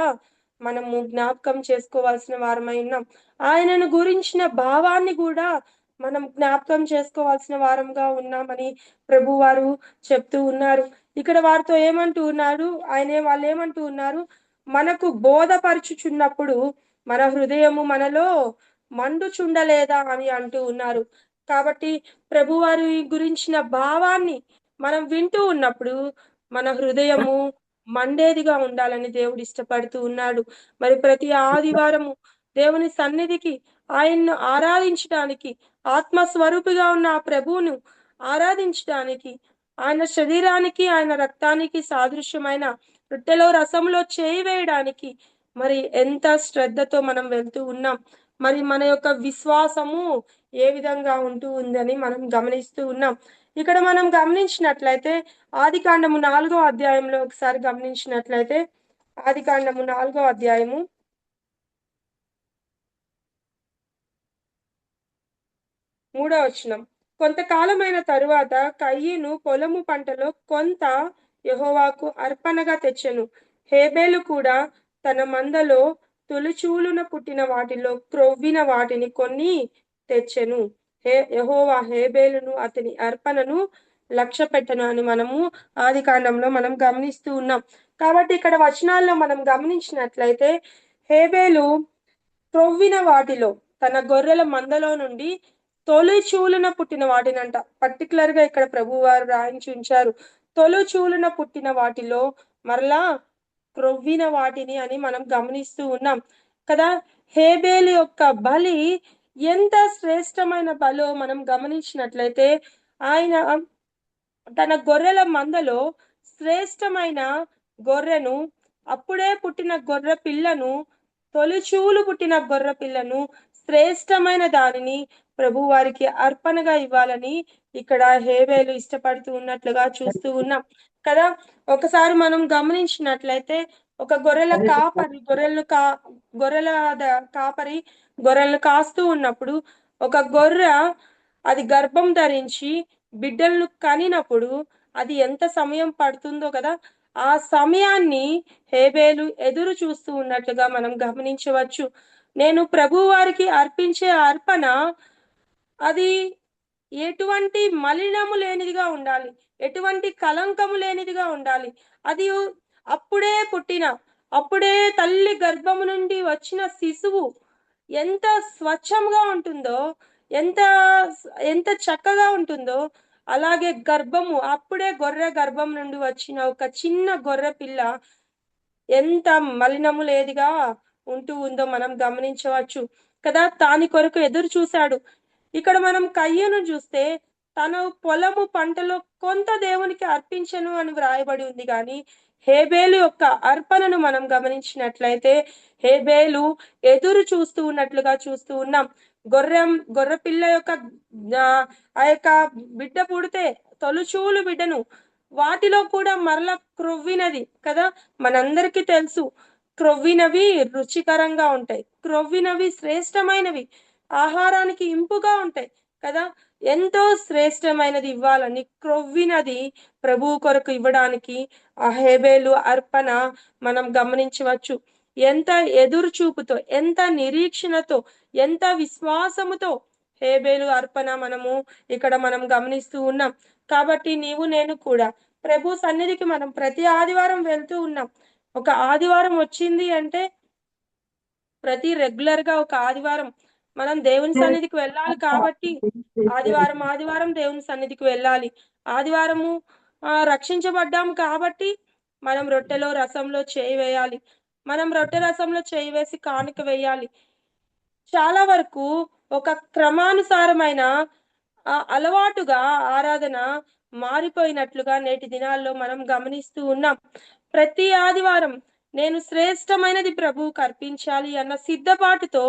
మనము జ్ఞాపకం చేసుకోవాల్సిన వారమై ఉన్నాం. ఆయనను గురించిన భావాన్ని కూడా మనం జ్ఞాపకం చేసుకోవాల్సిన వారంగా ఉన్నామని ప్రభువారు చెప్తూ ఉన్నారు. ఇక్కడ వారితో ఏమంటూ ఉన్నారు, వాళ్ళు ఏమంటూ ఉన్నారు, మనకు బోధపరచుచున్నప్పుడు మన హృదయము మనలో మండుచుండలేదా అని అంటూ ఉన్నారు. కాబట్టి ప్రభువారి గురించిన భావాన్ని మనం వింటూ ఉన్నప్పుడు మన హృదయము మండేదిగా ఉండాలని దేవుడు ఇష్టపడుతూ ఉన్నాడు. మరి ప్రతి ఆదివారము దేవుని సన్నిధికి ఆయన్ను ఆరాధించడానికి, ఆత్మస్వరూపిగా ఉన్న ఆ ప్రభువును ఆరాధించడానికి, ఆయన శరీరానికి ఆయన రక్తానికి సాదృశ్యమైన రొట్టెలో రసంలో చేయి వేయడానికి మరి ఎంత శ్రద్ధతో మనం వెళ్తూ ఉన్నాం. మరి మన యొక్క విశ్వాసము ఏ విధంగా ఉంటూ ఉందని మనం గమనిస్తూ ఉన్నాం. ఇక్కడ మనం గమనించినట్లయితే ఆదికాండము 4వ అధ్యాయంలో ఒకసారి గమనించినట్లయితే ఆదికాండము 4వ అధ్యాయము 3వ వచనం. కొంతకాలమైన తరువాత కయీను పొలము పంటలో కొంత యెహోవాకు అర్పణగా తెచ్చెను. హేబేలు కూడా తన మందలో తొలిచూలున పుట్టిన వాటిలో క్రొవ్విన వాటిని కొన్ని తెచ్చెను. యెహోవా హేబేలును అతని అర్పణను లక్ష్య పెట్టను అని మనము ఆదికాండంలో మనం గమనిస్తూ ఉన్నాం. కాబట్టి ఇక్కడ వచనాల్లో మనం గమనించినట్లయితే హేబేలు క్రొవ్విన వాటిలో తన గొర్రెల మందలో నుండి తొలిచూలున పుట్టిన వాటినంట పర్టికులర్ గా ఇక్కడ ప్రభువారు రాయించి ఉంచారు. తొలిచూలున పుట్టిన వాటిలో మరలా క్రొవ్విన వాటిని అని మనం గమనిస్తూ ఉన్నాం కదా. హేబేలు యొక్క బలి ఎంత శ్రేష్టమైన బలో మనం గమనించినట్లయితే ఆయన తన గొర్రెల మందలో శ్రేష్టమైన గొర్రెను, అప్పుడే పుట్టిన గొర్రె పిల్లను, తొలిచూలు పుట్టిన గొర్రె పిల్లను, శ్రేష్టమైన దానిని ప్రభు వారికి అర్పణగా ఇవ్వాలని ఇక్కడ హేబేలు ఇష్టపడుతూ ఉన్నట్లుగా చూస్తూ ఉన్నాం కదా. ఒకసారి మనం గమనించినట్లయితే ఒక గొర్రెల కాపరి గొర్రెలను కాస్తూ ఉన్నప్పుడు ఒక గొర్రె అది గర్భం ధరించి బిడ్డలను కనినప్పుడు అది ఎంత సమయం పడుతుందో కదా, ఆ సమయాన్ని హేబేలు ఎదురు చూస్తూ ఉన్నట్లుగా మనం గమనించవచ్చు. నేను ప్రభు వారికి అర్పించే అర్పణ అది ఎటువంటి మలినము లేనిదిగా ఉండాలి, ఎటువంటి కలంకము లేనిదిగా ఉండాలి. అది అప్పుడే తల్లి గర్భము నుండి వచ్చిన శిశువు ఎంత స్వచ్ఛంగా ఉంటుందో, ఎంత ఎంత చక్కగా ఉంటుందో, అలాగే అప్పుడే గొర్రె గర్భం నుండి వచ్చిన ఒక చిన్న గొర్రె పిల్ల ఎంత మలినము లేదిగా ఉంటూ ఉందో మనం గమనించవచ్చు కదా. దాని కొరకు ఎదురు చూశాడు. ఇక్కడ మనం కయ్యను చూస్తే తన పొలము పంటలో కొంత దేవునికి అర్పించను అని వ్రాయబడి ఉంది. కానీ హేబేలు యొక్క అర్పణను మనం గమనించినట్లయితే హేబేలు ఎదురు చూస్తూ ఉన్నట్లుగా చూస్తూ ఉన్నాం. గొర్రె పిల్ల యొక్క ఆ యొక్క బిడ్డ పుడితే తొలిచూలు బిడ్డను, వాటిలో కూడా మరల క్రొవ్వినది కదా. మనందరికీ తెలుసు క్రొవ్వినవి రుచికరంగా ఉంటాయి, క్రొవ్వినవి శ్రేష్టమైనవి, ఆహారానికి ఇంపుగా ఉంటాయి కదా. ఎంతో శ్రేష్టమైనది ఇవ్వాలని క్రొవ్వినది ప్రభువు కొరకు ఇవ్వడానికి ఆ హేబేలు అర్పణ మనం గమనించవచ్చు. ఎంత ఎదురు చూపుతో, ఎంత నిరీక్షణతో, ఎంత విశ్వాసముతో హేబేలు అర్పణ ఇక్కడ మనం గమనిస్తూ ఉన్నాం. కాబట్టి నీవు నేను కూడా ప్రభు సన్నిధికి మనం ప్రతి ఆదివారం వెళ్తూ ఉన్నాం. ఒక ఆదివారం వచ్చింది అంటే ప్రతి రెగ్యులర్ గా ఒక ఆదివారం మనం దేవుని సన్నిధికి వెళ్ళాలి. కాబట్టి ఆదివారం దేవుని సన్నిధికి వెళ్ళాలి. ఆదివారము రక్షించబడ్డాం కాబట్టి మనం రొట్టెలో రసంలో చేయి వేయాలి. మనం రొట్టె రసంలో చేయి వేసి కానుక వేయాలి. చాలా వరకు ఒక క్రమానుసారమైన అలవాటుగా ఆరాధన మారిపోయినట్లుగా నేటి దినాల్లో మనం గమనిస్తూ ఉన్నాం. ప్రతి ఆదివారం నేను శ్రేష్టమైనది ప్రభువుకు అర్పించాలి అన్న సిద్ధపాటుతో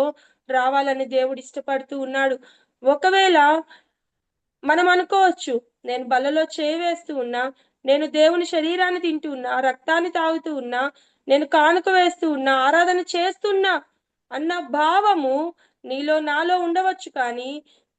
రావాలని దేవుడు ఇష్టపడుతూ ఉన్నాడు. ఒకవేళ మనం అనుకోవచ్చు, నేను బల్లలో చేయి వేస్తూ ఉన్నా, నేను దేవుని శరీరాన్ని తింటూ ఉన్నా, రక్తాన్ని తాగుతూ ఉన్నా, నేను కానుక వేస్తూ ఉన్నా, ఆరాధన చేస్తున్నా అన్న భావము నీలో నాలో ఉండవచ్చు. కానీ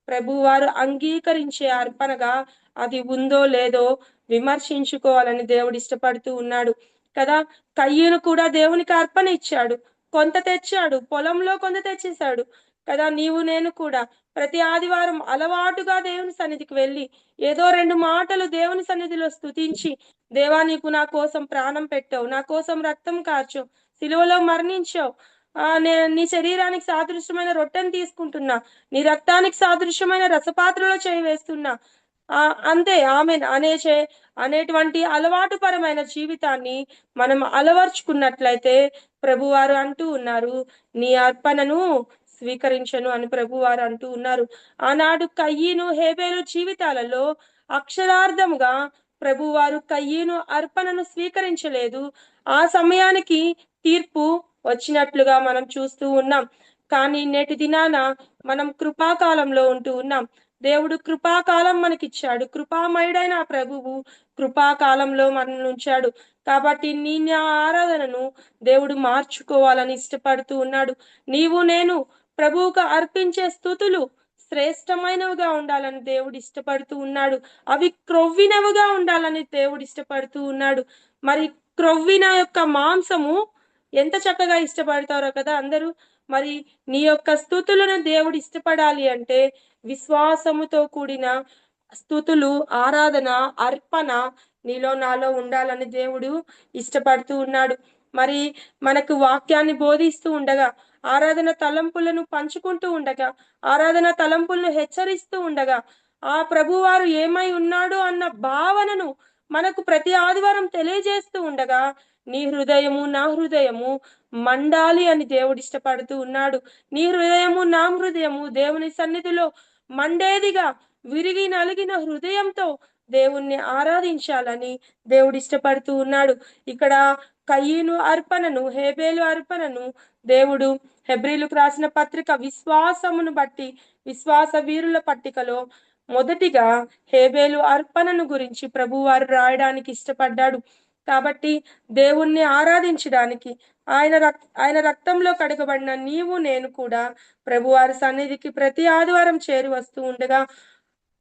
ప్రభువారు అంగీకరించే అర్పణగా అది ఉందో లేదో విమర్శించుకోవాలని దేవుడు ఇష్టపడుతూ ఉన్నాడు కదా. కయ్యూను కూడా దేవునికి అర్పణ ఇచ్చాడు, కొంత తెచ్చాడు, పొలంలో కొంత తెచ్చేశాడు కదా. నీవు నేను కూడా ప్రతి ఆదివారం అలవాటుగా దేవుని సన్నిధికి వెళ్ళి ఏదో 2 మాటలు దేవుని సన్నిధిలో స్తుతించి, దేవా నీకు నా కోసం ప్రాణం పెట్టావు, నా కోసం రక్తం కార్చావు, సిలువలో మరణించావు, నీ శరీరానికి సాదృశ్యమైన రొట్టెను తీసుకుంటున్నా, నీ రక్తానికి సాదృశ్యమైన రసపాత్రలో చేయి వేస్తున్నా, అంతే ఆమెన్ అనేటువంటి అలవాటు పరమైన జీవితాన్ని మనం అలవర్చుకున్నట్లయితే ప్రభువారు అంటూ ఉన్నారు, నీ అర్పణను స్వీకరించను అని ప్రభు వారు అంటూ ఉన్నారు. ఆనాడు కయ్యను హేబేలు జీవితాలలో అక్షరార్థముగా ప్రభువారు కయ్యను అర్పణను స్వీకరించలేదు. ఆ సమయానికి తీర్పు వచ్చినట్లుగా మనం చూస్తూ ఉన్నాం. కానీ నేటి దినాన మనం కృపాకాలంలో ఉంటూ ఉన్నాం. దేవుడు కృపాకాలం మనకిచ్చాడు. కృపామయుడైన ఆ ప్రభువు కృపాకాలంలో మనల్ని ఉంచాడు. కాబట్టి నీ నా ఆరాధనను దేవుడు మార్చుకోవాలని ఇష్టపడుతూ ఉన్నాడు. నీవు నేను ప్రభువుకు అర్పించే స్తుతులు శ్రేష్టమైనవిగా ఉండాలని దేవుడు ఇష్టపడుతూ ఉన్నాడు. అవి క్రొవ్వినవిగా ఉండాలని దేవుడు ఇష్టపడుతూ ఉన్నాడు. మరి క్రొవ్విన యొక్క మాంసము ఎంత చక్కగా ఇష్టపడతారో కదా అందరూ. మరి నీ యొక్క స్తుతులను దేవుడు ఇష్టపడాలి అంటే విశ్వాసముతో కూడిన స్తుతులు, ఆరాధన, అర్పణ నీలో నాలో ఉండాలని దేవుడు ఇష్టపడుతూ ఉన్నాడు. మరి మనకు వాక్యాన్ని బోధిస్తూ ఉండగా, ఆరాధన తలంపులను పంచుకుంటూ ఉండగా, ఆరాధన తలంపులను హెచ్చరిస్తూ ఉండగా, ఆ ప్రభువారు ఏమై ఉన్నాడు అన్న భావనను మనకు ప్రతి ఆదివారం తెలియజేస్తూ ఉండగా, నీ హృదయము నా హృదయము మండాలి అని దేవుడు ఇష్టపడుతూ ఉన్నాడు. నీ హృదయము నా హృదయము దేవుని సన్నిధిలో మండేదిగా, విరిగి నలిగిన హృదయంతో దేవుణ్ణి ఆరాధించాలని దేవుడు ఇష్టపడుతూ ఉన్నాడు. ఇక్కడ కయ్యను అర్పణను, హేబేలు అర్పణను దేవుడు హెబ్రీలకు రాసిన పత్రిక విశ్వాసమును బట్టి విశ్వాస వీరుల పట్టికలో మొదటిగా హేబేలు అర్పణను గురించి ప్రభువారు రాయడానికి ఇష్టపడ్డాడు. కాబట్టి దేవుణ్ణి ఆరాధించడానికి ఆయన రక్తంలో కడగబడిన నీవు నేను కూడా ప్రభువారి సన్నిధికి ప్రతి ఆదివారం చేరి వస్తూ ఉండగా,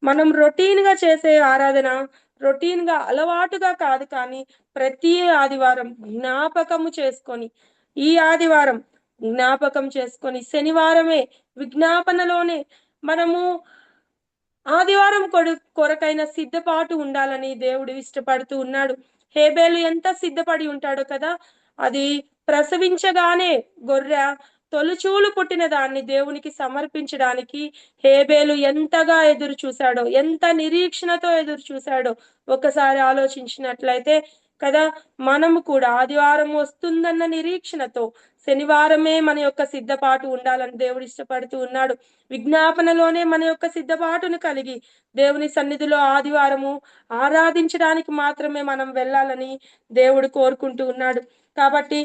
మనం రొటీన్ గా చేసే ఆరాధన రొటీన్ గా అలవాటుగా కాదు, కానీ ప్రతి ఆదివారం జ్ఞాపకము చేసుకొని, ఈ ఆదివారం జ్ఞాపకం చేసుకొని, శనివారమే విజ్ఞాపనలోనే మనము ఆదివారం కొరకైన సిద్ధపాటు ఉండాలని దేవుడు ఇష్టపడుతూ ఉన్నాడు. హేబేలు ఎంత సిద్ధపడి ఉంటాడో కదా. అది ప్రసవించగానే గొర్రె తొలిచూలు పుట్టిన దాన్ని దేవునికి సమర్పించడానికి హేబేలు ఎంతగా ఎదురు చూశాడో, ఎంత నిరీక్షణతో ఎదురు చూశాడో ఒకసారి ఆలోచించినట్లయితే కదా. మనము కూడా ఆదివారం వస్తుందన్న నిరీక్షణతో శనివారమే మన యొక్క సిద్ధపాటు ఉండాలని దేవుడు ఇష్టపడుతూ ఉన్నాడు. విజ్ఞాపనలోనే మన యొక్క సిద్ధపాటును కలిగి దేవుని సన్నిధిలో ఆదివారము ఆరాధించడానికి మాత్రమే మనం వెళ్ళాలని దేవుడు కోరుకుంటూ ఉన్నాడు. కాబట్టి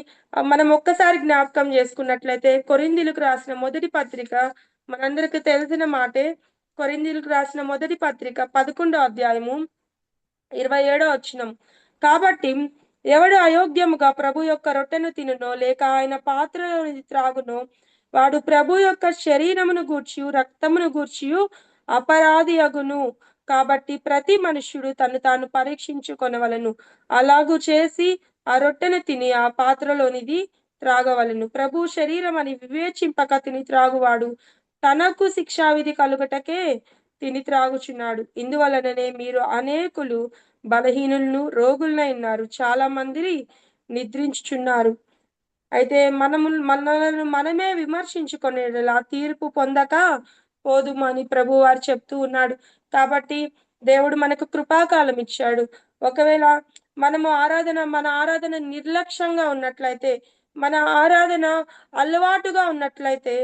మనం ఒక్కసారి జ్ఞాపకం చేసుకున్నట్లయితే కొరింథీయులకు రాసిన మొదటి పత్రిక మనందరికి తెలిసిన మాటే. కొరింథీయులకు రాసిన మొదటి పత్రిక 11వ అధ్యాయము 27వ వచనం. కాబట్టి ఎవడు అయోగ్యముగా ప్రభు యొక్క రొట్టెను తినునో లేక ఆయన పాత్రలోని త్రాగునో వాడు ప్రభు యొక్క శరీరమును గూర్చి రక్తమును గూర్చి అపరాధి అగును. కాబట్టి ప్రతి మనుష్యుడు తను తాను పరీక్షించుకొనవలను. అలాగూ చేసి ఆ రొట్టెను తిని ఆ పాత్రలోనిది త్రాగవలను. ప్రభు శరీరం అని వివేచింపక తిని త్రాగువాడు తనకు శిక్షావిధి కలుగటకే తిని త్రాగుచున్నాడు. ఇందువలననే మీరు అనేకులు బలహీనులను రోగులనై ఉన్నారు, చాలా మంది నిద్రించుచున్నారు. అయితే మనలను మనమే విమర్శించుకునేలా తీర్పు పొందక పోదుమని ప్రభు వారు చెప్తూ ఉన్నాడు. కాబట్టి దేవుడు మనకు కృపాకాలం ఇచ్చాడు. ఒకవేళ మన ఆరాధన నిర్లక్ష్యంగా ఉన్నట్లయితే, మన ఆరాధన అలవాటుగా ఉన్నట్లయితే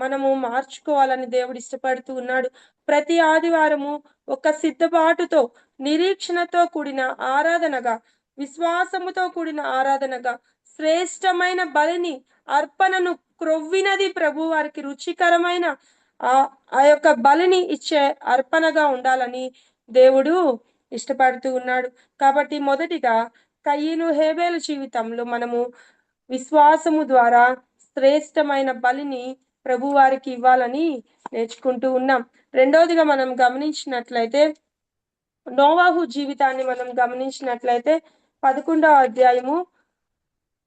మనము మార్చుకోవాలని దేవుడు ఇష్టపడుతూ ఉన్నాడు. ప్రతి ఆదివారము ఒక సిద్ధపాటుతో, నిరీక్షణతో కూడిన ఆరాధనగా, విశ్వాసముతో కూడిన ఆరాధనగా, శ్రేష్టమైన బలిని, అర్పణను, క్రొవ్వినది ప్రభు వారికి రుచికరమైన ఆ యొక్క బలిని ఇచ్చే అర్పణగా ఉండాలని దేవుడు ఇష్టపడుతూ ఉన్నాడు. కాబట్టి మొదటిగా కయ్యను హేబేలు జీవితంలో మనము విశ్వాసము ద్వారా శ్రేష్టమైన బలిని ప్రభు వారికి ఇవ్వాలని నేర్చుకుంటూ ఉన్నాం. రెండవదిగా మనం గమనించినట్లయితే నోవాహు జీవితాన్ని మనం గమనించినట్లయితే 11వ అధ్యాయము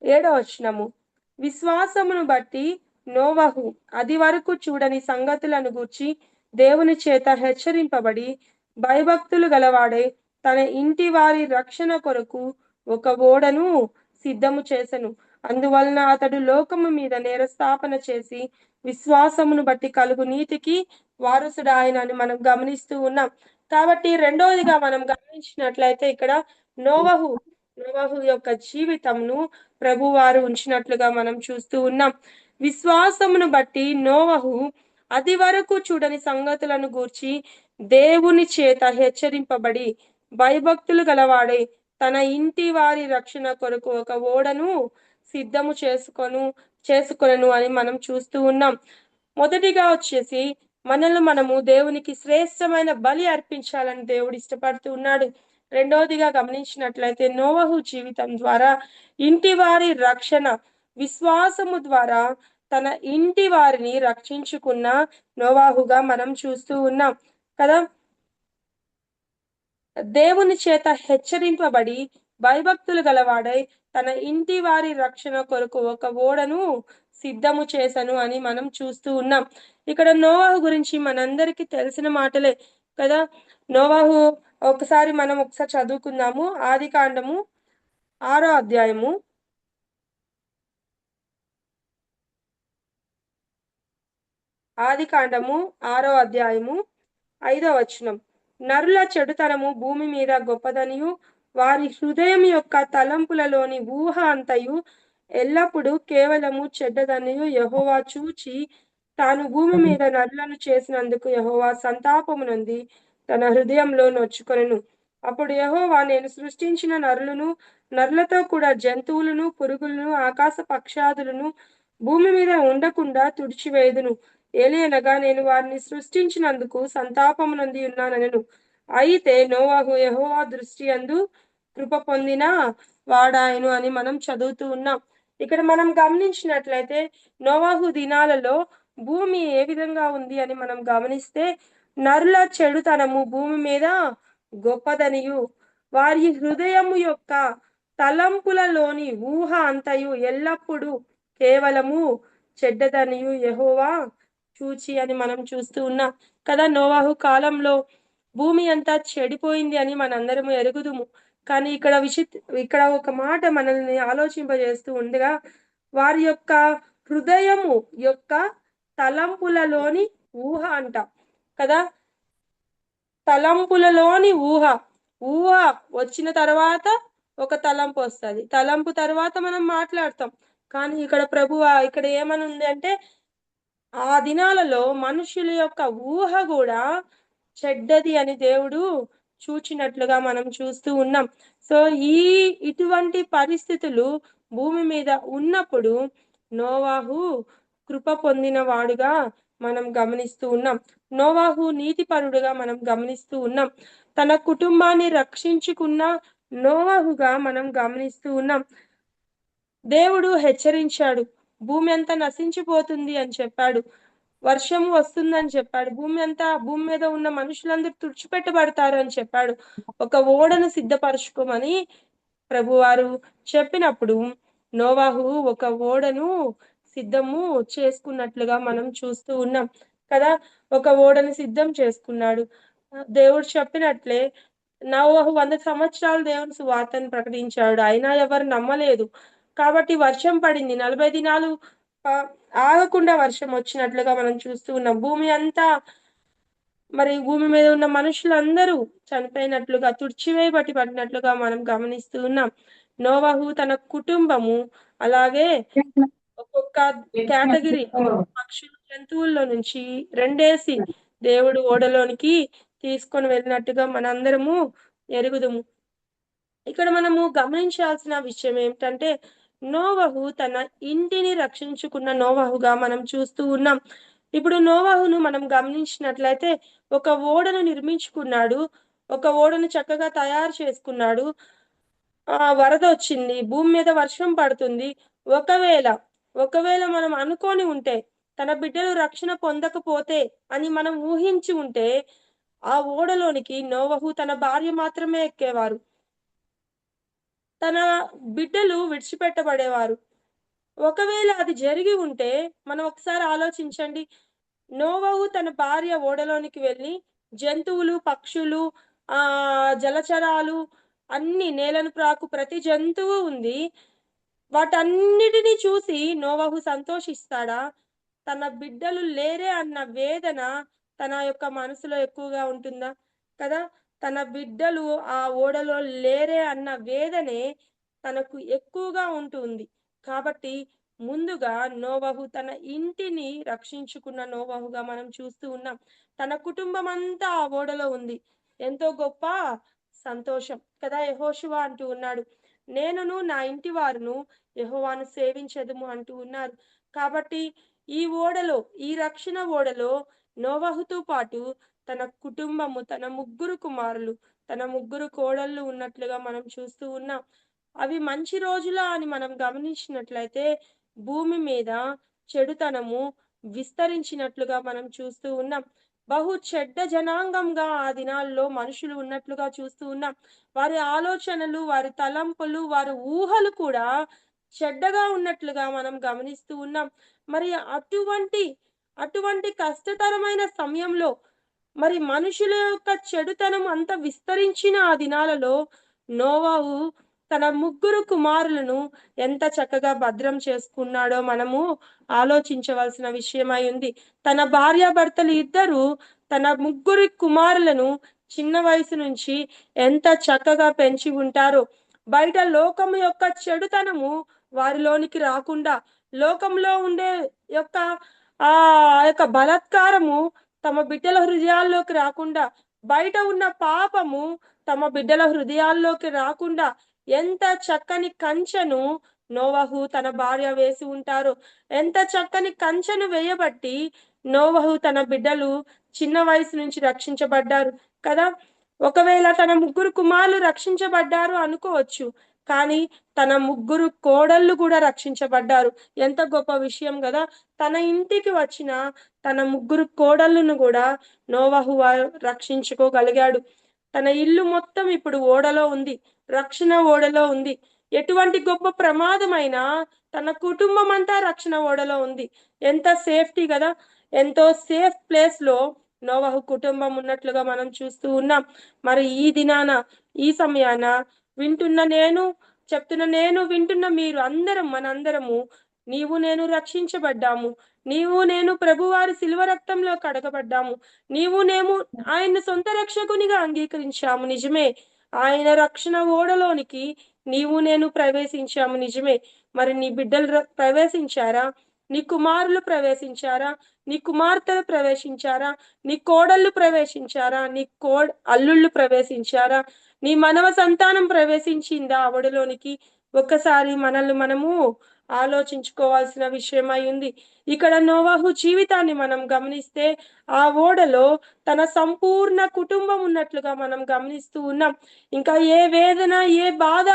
7వ వచనము. విశ్వాసమును బట్టి నోవహు అది వరకు చూడని సంగతులను గూర్చి దేవుని చేత హెచ్చరింపబడి భయభక్తులు గలవాడే తన ఇంటి వారి రక్షణ కొరకు ఒక ఓడను సిద్ధము చేసెను. అందువలన అతడు లోకము మీద నేరస్థాపన చేసి విశ్వాసమును బట్టి కలుగు నీతికి వారసుడు ఆయన అని మనం గమనిస్తూ ఉన్నాం. కాబట్టి రెండవదిగా మనం గమనించినట్లయితే ఇక్కడ నోవహు యొక్క జీవితంను ప్రభు వారు ఉంచినట్లుగా మనం చూస్తూ ఉన్నాం. విశ్వాసమును బట్టి నోవహు అది వరకు చూడని సంగతులను గూర్చి దేవుని చేత హెచ్చరింపబడి భయభక్తులు గలవాడే తన ఇంటి వారి రక్షణ కొరకు ఒక ఓడను సిద్ధము చేసుకొనను అని మనం చూస్తూ ఉన్నాం. మొదటిగా వచ్చేసి మనము దేవునికి శ్రేష్టమైన బలి అర్పించాలని దేవుడు ఇష్టపడుతూ ఉన్నాడు. రెండవదిగా గమనించినట్లయితే నోవహు జీవితం ద్వారా ఇంటి వారి రక్షణ విశ్వాసము ద్వారా తన ఇంటి వారిని రక్షించుకున్న నోవాహుగా మనం చూస్తూ ఉన్నాం కదా. దేవుని చేత హెచ్చరింపబడి భయభక్తులు గలవాడై తన ఇంటి వారి రక్షణ కొరకు ఒక ఓడను సిద్ధము చేసను అని మనం చూస్తూ ఉన్నాం. ఇక్కడ నోవాహు గురించి మనందరికీ తెలిసిన మాటలే కదా. నోవాహు ఒకసారి చదువుకుందాము. ఆదికాండము 6వ అధ్యాయము. ఆదికాండము 6వ అధ్యాయము 5వ వచనం. నరుల చెడుతనము భూమి మీద గొప్పదనియు వారి హృదయం యొక్క తలంపులలోని ఊహ అంతయు ఎల్లప్పుడూ కేవలము చెడ్డదనియు యెహోవా చూచి తాను భూమి మీద నరులను చేసినందుకు యెహోవా సంతాపము నొంది తన హృదయంలో నొచ్చుకొనెను. అప్పుడు యెహోవా నేను సృష్టించిన నరులతో కూడా జంతువులను పురుగులను ఆకాశ పక్షాదులను భూమి మీద ఉండకుండా తుడిచివేయుదును. ఏలయనగా నేను వారిని సృష్టించినందుకు సంతాపము నొంది ఉన్నానెను. అయితే నోవాహు యెహోవా దృష్టి యందు కృప పొందిన వాడాయను అని మనం చదువుతూ ఉన్నాం. ఇక్కడ మనం గమనించినట్లయితే నోవాహు దినాలలో భూమి ఏ విధంగా ఉంది అని మనం గమనిస్తే నరుల చెడుతనము భూమి మీద గొప్పదనియు వారి హృదయము యొక్క తలంపులలోని ఊహ అంతయు ఎల్లప్పుడూ కేవలము చెడ్డదనియు యెహోవా చూచి అని మనం చూస్తూ ఉన్నాం కదా. నోవాహు కాలంలో భూమి అంతా చెడిపోయింది అని మనందరము ఎరుగుదుము. కానీ ఇక్కడ ఒక మాట మనల్ని ఆలోచింపజేస్తూ ఉండగా వారి యొక్క హృదయము యొక్క తలంపులలోని ఊహ అంట కదా. తలంపులలోని ఊహ వచ్చిన తర్వాత ఒక తలంపు వస్తుంది. తలంపు తర్వాత మనం మాట్లాడతాం. కానీ ఇక్కడ ఏమని ఉంది అంటే ఆ దినాలలో మనుషుల యొక్క ఊహ కూడా చెడ్డది అని దేవుడు చూచినట్లుగా మనం చూస్తూ ఉన్నాం. సో ఇటువంటి పరిస్థితులు భూమి మీద ఉన్నప్పుడు నోవాహు కృప పొందిన వాడుగా మనం గమనిస్తూ ఉన్నాం. నోవాహు నీతిపరుడుగా మనం గమనిస్తూ ఉన్నాం. తన కుటుంబాన్ని రక్షించుకున్న నోవాహుగా మనం గమనిస్తూ ఉన్నాం. దేవుడు హెచ్చరించాడు, భూమి అంతా నశించిపోతుంది అని చెప్పాడు, వర్షము వస్తుందని చెప్పాడు, భూమి మీద ఉన్న మనుషులందరూ తుడిచిపెట్టబడతారు అని చెప్పాడు, ఒక ఓడను సిద్ధపరచుకోమని ప్రభువారు చెప్పినప్పుడు నోవాహు ఒక ఓడను సిద్ధము చేసుకున్నట్లుగా మనం చూస్తూ ఉన్నాం కదా. ఒక ఓడను సిద్ధం చేసుకున్నాడు. దేవుడు చెప్పినట్లే నోవాహు 100 సంవత్సరాలు దేవుని సువార్తను ప్రకటించాడు, అయినా ఎవరు నమ్మలేదు. కాబట్టి వర్షం పడింది, 40 దినాలు ఆగకుండా వర్షం వచ్చినట్లుగా మనం చూస్తూ ఉన్నాం. భూమి మీద ఉన్న మనుషులందరూ చనిపోయినట్లుగా పడినట్లుగా మనం గమనిస్తూ ఉన్నాం. నోవాహు తన కుటుంబము అలాగే ఒక్కొక్క కేటగిరీ పక్షులు జంతువుల్లో నుంచి రెండేసి దేవుడు ఓడలోనికి తీసుకొని వెళ్ళినట్టుగా మనందరము ఎరుగుదుము. ఇక్కడ మనము గమనించాల్సిన విషయం ఏమిటంటే నోవహు తన ఇంటిని రక్షించుకున్న నోవహుగా మనం చూస్తూ ఉన్నాం. ఇప్పుడు నోవహును మనం గమనించినట్లయితే ఒక ఓడను నిర్మించుకున్నాడు, ఒక ఓడను చక్కగా తయారు చేసుకున్నాడు. వరద వచ్చింది, భూమి మీద వర్షం పడుతుంది. ఒకవేళ మనం అనుకొని ఉంటే తన బిడ్డలు రక్షణ పొందకపోతే అని మనం ఊహించి ఉంటే ఆ ఓడలోనికి నోవహు తన భార్య మాత్రమే ఎక్కేవారు, తన బిడ్డలు విడిచిపెట్టబడేవారు. ఒకవేళ అది జరిగి ఉంటే మనం ఒకసారి ఆలోచించండి, నోవహు తన భార్య ఓడలోనికి వెళ్ళి జంతువులు పక్షులు జలచరాలు అన్ని నేలను ప్రాకు ప్రతి జంతువు ఉంది, వాటన్నిటిని చూసి నోవహు సంతోషిస్తాడా? తన బిడ్డలు లేరే అన్న వేదన తన యొక్క మనసులో ఎక్కువగా ఉంటుందా కదా. తన బిడ్డలు ఆ ఓడలో లేరే అన్న వేదనే తనకు ఎక్కువగా ఉంటుంది. కాబట్టి ముందుగా నోవహు తన ఇంటిని రక్షించుకున్న నోవహుగా మనం చూస్తూ ఉన్నాం. తన కుటుంబం అంతా ఆ ఓడలో ఉంది. ఎంతో గొప్ప సంతోషం కదా. యెహోషువ అంటూ ఉన్నాడు, నేనును నా ఇంటి వారును యెహోవాను సేవించెదము అంటూ ఉన్నారు. కాబట్టి ఈ ఓడలో, ఈ రక్షణ ఓడలో నోవహుతో పాటు తన కుటుంబము, తన ముగ్గురు కుమారులు, తన ముగ్గురు కోడళ్ళు ఉన్నట్లుగా మనం చూస్తూ ఉన్నాం. అవి మంచి రోజులా అని మనం గమనించినట్లయితే భూమి మీద చెడుతనము విస్తరించినట్లుగా మనం చూస్తూ ఉన్నాం. బహు చెడ్డ జనాంగంగా ఆ దినాల్లో మనుషులు ఉన్నట్లుగా చూస్తూ ఉన్నాం. వారి ఆలోచనలు, వారి తలంపులు, వారి ఊహలు కూడా చెడ్డగా ఉన్నట్లుగా మనం గమనిస్తూ ఉన్నాం. మరి అటువంటి కష్టతరమైన సమయంలో మరి మనుషుల యొక్క చెడుతనం అంత విస్తరించిన ఆ దినాలలో నోవహు తన ముగ్గురు కుమారులను ఎంత చక్కగా భద్రం చేసుకున్నాడో మనము ఆలోచించవలసిన విషయమై ఉంది. తన భార్యాభర్తలు ఇద్దరు తన ముగ్గురి కుమారులను చిన్న వయసు నుంచి ఎంత చక్కగా పెంచి ఉంటారో. బయట లోకము యొక్క చెడుతనము వారిలోనికి రాకుండా, లోకంలో ఉండే యొక్క ఆ యొక్క బలాత్కారము తమ బిడ్డల హృదయాల్లోకి రాకుండా, బయట ఉన్న పాపము తమ బిడ్డల హృదయాల్లోకి రాకుండా ఎంత చక్కని కంచెను నోవహు తన భార్య వేసి ఉంటారు. ఎంత చక్కని కంచెను వేయబట్టి నోవహు తన బిడ్డలు చిన్న వయసు నుంచి రక్షించబడ్డారు కదా. ఒకవేళ తన ముగ్గురు కుమారులు రక్షించబడ్డారు అనుకోవచ్చు, కానీ తన ముగ్గురు కోడళ్ళు కూడా రక్షించబడ్డారు. ఎంత గొప్ప విషయం కదా. తన ఇంటికి వచ్చిన తన ముగ్గురు కోడళ్ళను కూడా నోవహు రక్షించుకోగలిగాడు. తన ఇల్లు మొత్తం ఇప్పుడు ఓడలో ఉంది, రక్షణ ఓడలో ఉంది. ఎటువంటి గొప్ప ప్రమాదమైనా తన కుటుంబం అంతా రక్షణ ఓడలో ఉంది. ఎంత సేఫ్టీ కదా. ఎంతో సేఫ్ ప్లేస్ లో నోవహు కుటుంబం ఉన్నట్లుగా మనం చూస్తూ ఉన్నాం. మరి ఈ దినాన, ఈ సమయాన చెప్తున్న నేను, వింటున్న మీరు అందరం, మనందరము నీవు నేను రక్షించబడ్డాము. నీవు నేను ప్రభువారి శిలువ రక్తంలో కడగబడ్డాము. నీవు నేను ఆయన సొంత రక్షకునిగా అంగీకరించాము, నిజమే. ఆయన రక్షణ ఓడలోనికి నీవు నేను ప్రవేశించాము, నిజమే. మరి నీ బిడ్డలు ప్రవేశించారా? నీ కుమారులు ప్రవేశించారా? నీ కుమార్తెలు ప్రవేశించారా? నీ కోడళ్ళు ప్రవేశించారా? నీ అల్లుళ్ళు ప్రవేశించారా? నీ మనవ సంతానం ప్రవేశించిందా ఆవిడలోనికి? ఒక్కసారి మనల్ని మనము ఆలోచించుకోవాల్సిన విషయమై ఉంది. ఇక్కడ నోవహు జీవితాన్ని మనం గమనిస్తే ఆ ఓడలో తన సంపూర్ణ కుటుంబం ఉన్నట్లుగా మనం గమనిస్తూ ఉన్నాం. ఇంకా ఏ వేదన, ఏ బాధ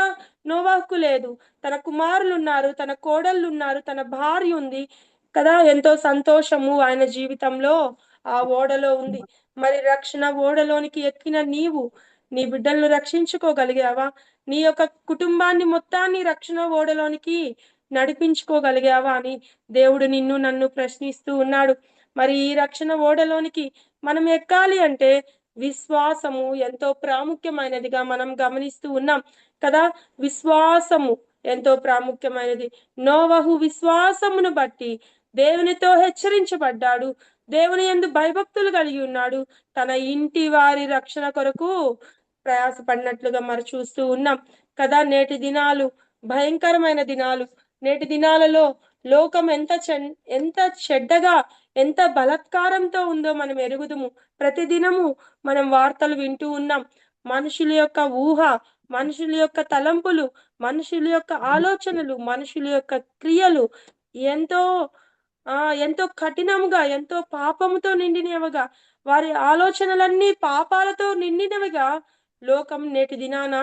నోవహుకు లేదు. తన కుమారులు ఉన్నారు, తన కోడళ్ళు ఉన్నారు, తన భార్య ఉంది కదా. ఎంతో సంతోషము ఆయన జీవితంలో ఆ ఓడలో ఉంది. మరి రక్షణ ఓడలోనికి ఎక్కిన నీవు నీ బిడ్డలను రక్షించుకోగలిగావా? నీ యొక్క కుటుంబాన్ని మొత్తాన్ని రక్షణ ఓడలోనికి నడిపించుకోగలిగావా అని దేవుడు నిన్ను నన్ను ప్రశ్నిస్తూ ఉన్నాడు. మరి ఈ రక్షణ ఓడలోనికి మనం ఎక్కాలి అంటే విశ్వాసము ఎంతో ప్రాముఖ్యమైనదిగా మనం గమనిస్తూ ఉన్నాం కదా. విశ్వాసము ఎంతో ప్రాముఖ్యమైనది. నోవహు విశ్వాసమును బట్టి దేవునితో హెచ్చరించబడ్డాడు. దేవుని యందు భయభక్తులు కలిగి ఉన్నాడు. తన ఇంటి వారి రక్షణ కొరకు ప్రయాసపడినట్లుగా మరి చూస్తూ ఉన్నాం కదా. నేటి దినాలు భయంకరమైన దినాలు. నేటి దినాలలో లోకం ఎంత చెడ్డగా, ఎంత బలాత్కారంతో ఉందో మనం ఎరుగుదుము. ప్రతిదినము మనం వార్తలు వింటూ ఉన్నాం. మనుషుల యొక్క ఊహ, మనుషుల యొక్క తలంపులు, మనుషుల యొక్క ఆలోచనలు, మనుషుల యొక్క క్రియలు ఎంతో ఎంతో కఠినముగా, ఎంతో పాపముతో నిండినవిగా, వారి ఆలోచనలన్నీ పాపాలతో నిండినవిగా లోకం నేటి దినాన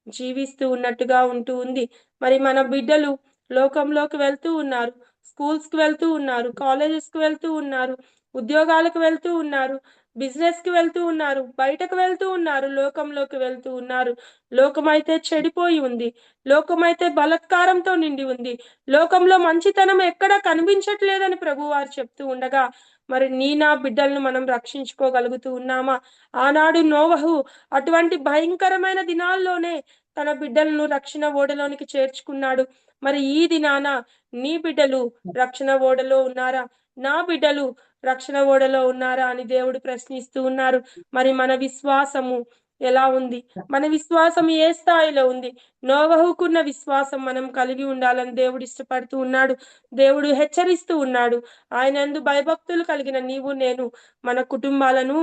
జీవిస్తూ ఉన్నట్టుగా ఉంటూ ఉంది. మరి మన బిడ్డలు లోకంలోకి వెళ్తూ ఉన్నారు, స్కూల్స్ కి వెళ్తూ ఉన్నారు, కాలేజెస్ కి వెళ్తూ ఉన్నారు, ఉద్యోగాలకు వెళ్తూ ఉన్నారు, బిజినెస్ కి వెళ్తూ ఉన్నారు, బయటకు వెళ్తూ ఉన్నారు, లోకంలోకి వెళ్తూ ఉన్నారు. లోకమైతే చెడిపోయి ఉంది. లోకమైతే బలాత్కారంతో నిండి ఉంది. లోకంలో మంచితనం ఎక్కడా కనిపించట్లేదని ప్రభువారు చెప్తూ ఉండగా మరి నా బిడ్డలను మనం రక్షించుకోగలుగుతూ ఉన్నామా? ఆనాడు నోవహు అటువంటి భయంకరమైన దినాల్లోనే తన బిడ్డలను రక్షణ ఓడలోనికి చేర్చుకున్నాడు. మరి ఈ దినాన నీ బిడ్డలు రక్షణ ఓడలో ఉన్నారా? నా బిడ్డలు రక్షణ ఓడలో ఉన్నారా అని దేవుడు ప్రశ్నిస్తూ ఉన్నారు. మరి మన విశ్వాసము ఎలా ఉంది, మన విశ్వాసం ఏ స్థాయిలో ఉంది. నోవహుకున్న విశ్వాసం మనం కలిగి ఉండాలని దేవుడు ఇష్టపడుతూ ఉన్నాడు. దేవుడు హెచ్చరిస్తూ ఉన్నాడు. ఆయనందు భయభక్తులు కలిగిన నీవు నేను మన కుటుంబాలను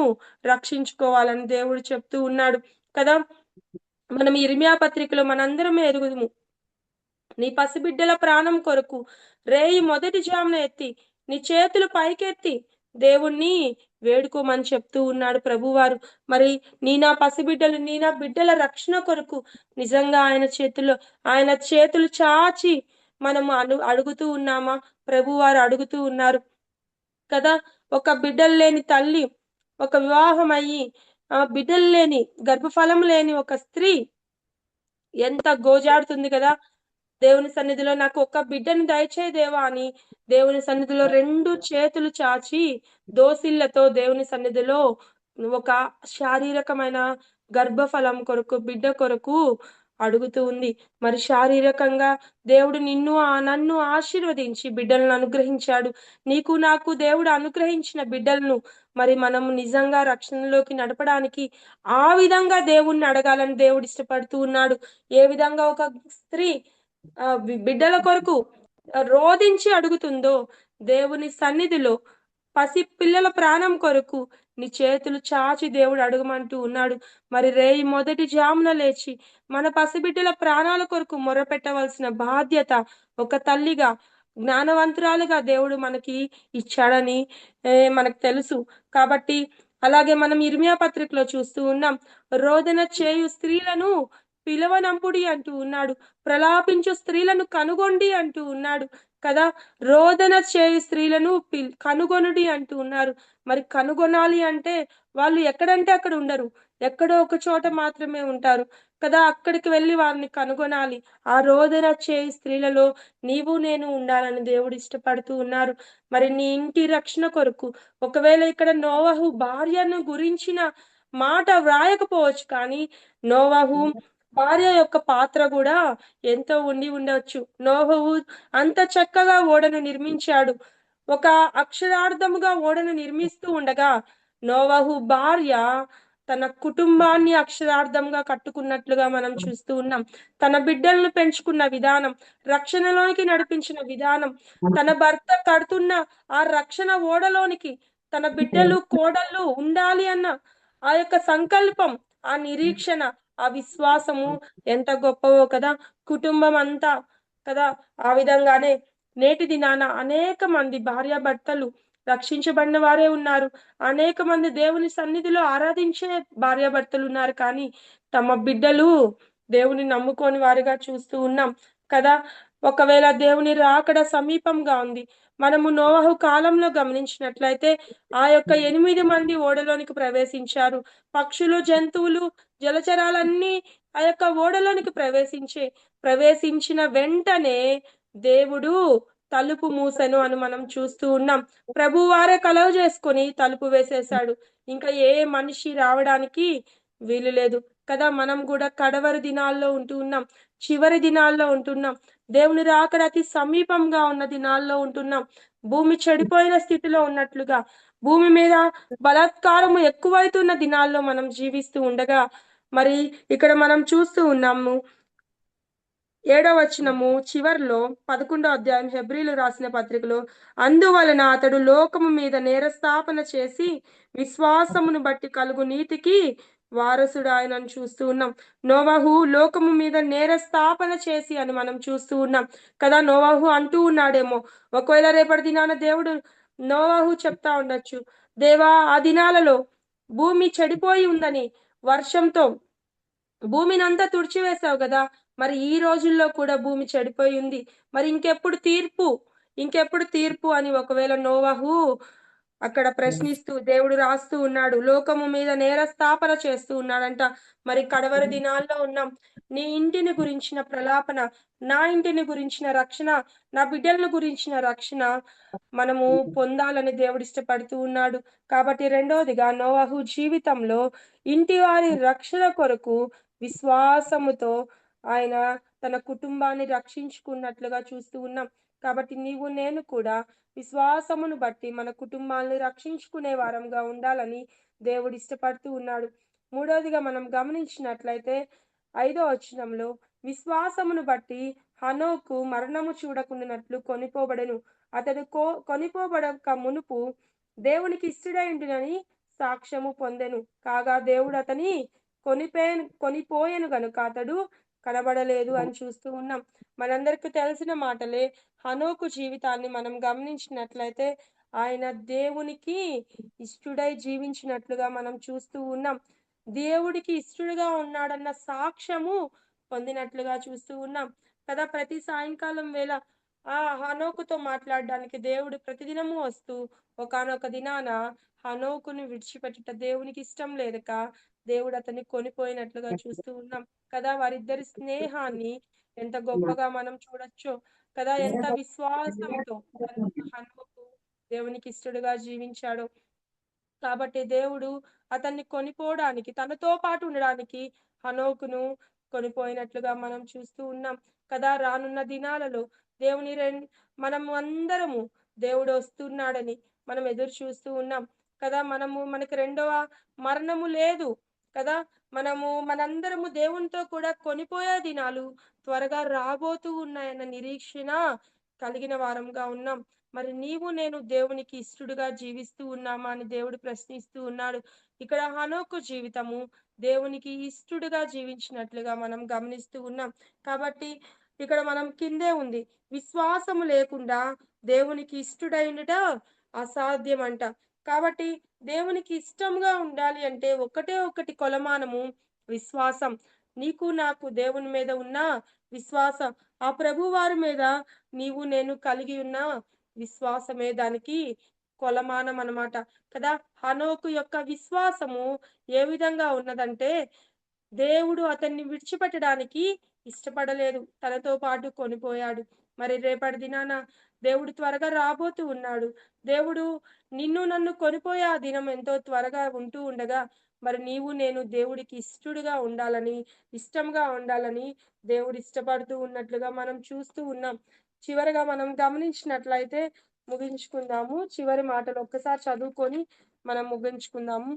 రక్షించుకోవాలని దేవుడు చెప్తూ ఉన్నాడు కదా. మనం ఇర్మియా పత్రికలో మనందరం ఎరుగుదుము, నీ పసిబిడ్డల ప్రాణం కొరకు రేయి మొదటి జామున ఎత్తి నీ చేతులు పైకెత్తి దేవుణ్ణి వేడుకోమని చెప్తూ ఉన్నాడు ప్రభువారు. మరి నా పసిబిడ్డలు, నా బిడ్డల రక్షణ కొరకు నిజంగా ఆయన చేతులు చాచి మనము అడుగుతూ ఉన్నామా? ప్రభువారు అడుగుతూ ఉన్నారు కదా. ఒక బిడ్డలు లేని తల్లి, ఒక వివాహం అయ్యి బిడ్డలు లేని, గర్భఫలం లేని ఒక స్త్రీ ఎంత గోజాడుతుంది కదా. దేవుని సన్నిధిలో నాకు ఒక బిడ్డను దయచేయి దేవా అని దేవుని సన్నిధిలో రెండు చేతులు చాచి దోసిళ్లతో దేవుని సన్నిధిలో ఒక శారీరకమైన గర్భఫలం కొరకు, బిడ్డ కొరకు అడుగుతూ ఉంది. మరి శారీరకంగా దేవుడు నన్ను ఆశీర్వదించి బిడ్డలను అనుగ్రహించాడు. నీకు నాకు దేవుడు అనుగ్రహించిన బిడ్డలను మరి మనము నిజంగా రక్షణలోకి నడపడానికి ఆ విధంగా దేవుణ్ణి అడగాలని దేవుడు ఇష్టపడుతూ ఉన్నాడు. ఏ విధంగా ఒక స్త్రీ బిడ్డల కొరకు రోధించి అడుగుతుందో, దేవుని సన్నిధిలో పసి పిల్లల ప్రాణం కొరకు నీ చేతులు చాచి దేవుడు అడగమంటూ ఉన్నాడు. మరి రేయి మొదటి జామున లేచి మన పసిబిడ్డల ప్రాణాల కొరకు మొరపెట్టవలసిన బాధ్యత ఒక తల్లిగా, జ్ఞానవంతురాలుగా దేవుడు మనకి ఇచ్చాడని మనకు తెలుసు. కాబట్టి అలాగే మనం ఇర్మియా పత్రికలో చూస్తూ ఉన్నాం, రోదన చేయు స్త్రీలను పిలవనంపుడి అంటూ ఉన్నాడు. ప్రలాపించు స్త్రీలను కనుగొండి అంటూ ఉన్నాడు కదా. రోదన చేయు స్త్రీలను కనుగొనుడి అంటూ ఉన్నారు. మరి కనుగొనాలి అంటే వాళ్ళు ఎక్కడంటే అక్కడ ఉండరు, ఎక్కడో ఒక చోట మాత్రమే ఉంటారు కదా. అక్కడికి వెళ్ళి వారిని కనుగొనాలి. ఆ రోదన చేయు స్త్రీలలో నీవు నేను ఉండాలని దేవుడు ఇష్టపడుతూ ఉన్నారు. మరి నీ ఇంటి రక్షణ కొరకు ఒకవేళ ఇక్కడ నోవహు భార్యను గురించిన మాట వ్రాయకపోవచ్చు, కానీ నోవహు భార్య యొక్క పాత్ర కూడా ఎంతో ఉండవచ్చు. నోవహు అంత చక్కగా ఓడను నిర్మించాడు. ఒక అక్షరార్థముగా ఓడను నిర్మిస్తూ ఉండగా నోవహు భార్య తన కుటుంబాన్ని అక్షరార్థంగా కట్టుకున్నట్లుగా మనం చూస్తూ ఉన్నాం. తన బిడ్డలను పెంచుకున్న విధానం, రక్షణలోనికి నడిపించిన విధానం, తన భర్త కడుతున్న ఆ రక్షణ ఓడలోనికి తన బిడ్డలు కోడళ్ళు ఉండాలి అన్న ఆ యొక్క సంకల్పం, ఆ నిరీక్షణ, ఆ విశ్వాసము ఎంత గొప్పవో కదా. కుటుంబం అంతా కదా. ఆ విధంగానే నేటి దినాన అనేక మంది భార్యాభర్తలు రక్షించబడిన వారే ఉన్నారు. అనేక మంది దేవుని సన్నిధిలో ఆరాధించే భార్యాభర్తలు ఉన్నారు, కానీ తమ బిడ్డలు దేవుని నమ్ముకోని వారిగా చూస్తూ ఉన్నాం కదా. ఒకవేళ దేవుని రాకడ సమీపంగా ఉంది. మనము నోవహు కాలంలో గమనించినట్లయితే ఆ యొక్క 8 మంది ఓడలోనికి ప్రవేశించారు. పక్షులు, జంతువులు, జలచరాలన్నీ ఆ యొక్క ఓడలోనికి ప్రవేశించిన వెంటనే దేవుడు తలుపు మూసెను అని మనం చూస్తూ ఉన్నాం. ప్రభువారే కలవ చేసుకొని తలుపు వేసేశాడు. ఇంకా ఏ మనిషి రావడానికి వీలు లేదు కదా. మనం కూడా కడవరి దినాల్లో ఉంటూ ఉన్నాం, చివరి దినాల్లో ఉంటున్నాం. దేవుని రాకడ అతి సమీపంగా ఉన్న దినాల్లో ఉంటున్నాం. భూమి చెడిపోయిన స్థితిలో ఉన్నట్లుగా, భూమి మీద బలాత్కారము ఎక్కువైతున్న దినాల్లో మనం జీవిస్తూ ఉండగా, మరి ఇక్కడ మనం చూస్తూ ఉన్నాము 7వ వచనము చివర్లో 11వ అధ్యాయం హెబ్రీలు రాసిన పత్రికలో, అందువలన అతడు లోకము మీద నేరస్థాపన చేసి విశ్వాసమును బట్టి కలుగు నీతికి వారసుడు ఆయనను చూస్తూ ఉన్నాం. నోవహు లోకము మీద నేరస్థాపన చేసి అని మనం చూస్తూ ఉన్నాం కదా. నోవహు అంటూ ఉన్నాడేమో, ఒకవేళ రేపటి దినాన దేవుడు నోవహు చెప్తా ఉండొచ్చు, దేవా ఆ దినాలలో భూమి చెడిపోయి ఉందని, వర్షంతో భూమిని అంతా తుడిచివేశావు కదా, మరి ఈ రోజుల్లో కూడా భూమి చెడిపోయి ఉంది, మరి ఇంకెప్పుడు తీర్పు అని ఒకవేళ నోవహు అక్కడ ప్రశ్నిస్తూ దేవుడు రాస్తూ ఉన్నాడు. లోకము మీద నేరస్థాపన చేస్తూ ఉన్నాడంట. మరి కడవరి దినాల్లో ఉన్నాం. నీ ఇంటిని గురించిన ప్రలాపన, నా ఇంటిని గురించిన రక్షణ, నా బిడ్డలను గురించిన రక్షణ మనము పొందాలని దేవుడు ఇష్టపడుతూ ఉన్నాడు. కాబట్టి రెండవదిగా నోవహు జీవితంలో ఇంటి వారి రక్షణ కొరకు విశ్వాసముతో ఆయన తన కుటుంబాన్ని రక్షించుకున్నట్లుగా చూస్తూ ఉన్నాం. కాబట్టి నీవు నేను కూడా విశ్వాసమును బట్టి మన కుటుంబాన్ని రక్షించుకునే వారంగా ఉండాలని దేవుడు ఇష్టపడుతూ ఉన్నాడు. మూడవదిగా మనం గమనించినట్లయితే 5వ వచనంలో విశ్వాసమును బట్టి హనోకు మరణము చూడకుండానట్లు కొనిపోబడెను. అతడు కొనిపోబడక మునుపు దేవునికి ఇష్టుడైండునని సాక్ష్యము పొందెను. కాగా దేవుడు అతని కొనిపోయెను గనుక అతడు కనబడలేదు అని చూస్తూ ఉన్నాం. మనందరికీ తెలిసిన మాటలే. హనోకు జీవితాన్ని మనం గమనించినట్లయితే ఆయన దేవునికి ఇష్టుడై జీవించినట్లుగా మనం చూస్తూ ఉన్నాం. దేవుడికి ఇష్టుడుగా ఉన్నాడన్న సాక్ష్యము పొందినట్లుగా చూస్తూ ఉన్నాం కదా. ప్రతి సాయంకాలం వేళ హనోకుతో మాట్లాడడానికి దేవుడు ప్రతిదినము వస్తూ ఒకానొక దినాన హనోకుని విడిచిపెట్టుట దేవునికి ఇష్టం లేదక దేవుడు అతన్ని కొనిపోయినట్లుగా చూస్తూ ఉన్నాం కదా. వారిద్దరి స్నేహాన్ని ఎంత గొప్పగా మనం చూడొచ్చో కదా. ఎంత విశ్వాసంతో హనోకు దేవునికి ఇష్టడుగా జీవించాడో. కాబట్టి దేవుడు అతన్ని కొనిపోవడానికి, తనతో పాటు ఉండడానికి హనోకును కొనిపోయినట్లుగా మనం చూస్తూ ఉన్నాం కదా. రానున్న దినాలలో దేవుని మనం అందరము దేవుడు వస్తున్నాడని మనం ఎదురు చూస్తూ ఉన్నాం కదా. మనకి రెండవ మరణము లేదు కదా. మనందరము దేవునితో కూడా కొనిపోయే దినాలు త్వరగా రాబోతూ ఉన్నాయన్న నిరీక్షణ కలిగిన వారంగా ఉన్నాం. మరి నీవు నేను దేవునికి ఇష్టడుగా జీవిస్తూ ఉన్నామా అని దేవుడు ప్రశ్నిస్తూ ఉన్నాడు. ఇక్కడ హనోకు జీవితము దేవునికి ఇష్టడుగా జీవించినట్లుగా మనం గమనిస్తూ ఉన్నాం. కాబట్టి ఇక్కడ మనం కిందే ఉంది, విశ్వాసము లేకుండా దేవునికి ఇష్టడైనట అసాధ్యమంట. కాబట్టి దేవునికి ఇష్టంగా ఉండాలి అంటే ఒకటే ఒకటి కొలమానము విశ్వాసం. నీకు నాకు దేవుని మీద ఉన్న విశ్వాసం, ఆ ప్రభువారి మీద నీవు నేను కలిగి ఉన్న విశ్వాసమే దానికి కొలమానం అన్నమాట కదా. హనోకు యొక్క విశ్వాసము ఏ విధంగా ఉన్నదంటే దేవుడు అతన్ని విడిచిపెట్టడానికి ఇష్టపడలేదు, తనతో పాటు కొనిపోయాడు. మరి రేపటి దినాన దేవుడు త్వరగా రాబోతూ ఉన్నాడు. దేవుడు నిన్ను నన్ను కొనిపోయే ఆ దినం ఎంతో త్వరగా ఉంటూ ఉండగా మరి నీవు నేను దేవుడికి ఇష్టడుగా ఉండాలని, ఇష్టంగా ఉండాలని దేవుడు ఇష్టపడుతూ ఉన్నట్లుగా మనం చూస్తూ ఉన్నాం. చివరగా మనం గమనించినట్లయితే ముగించుకుందాము. చివరి మాటలు ఒక్కసారి చదువుకొని మనం ముగించుకుందాము.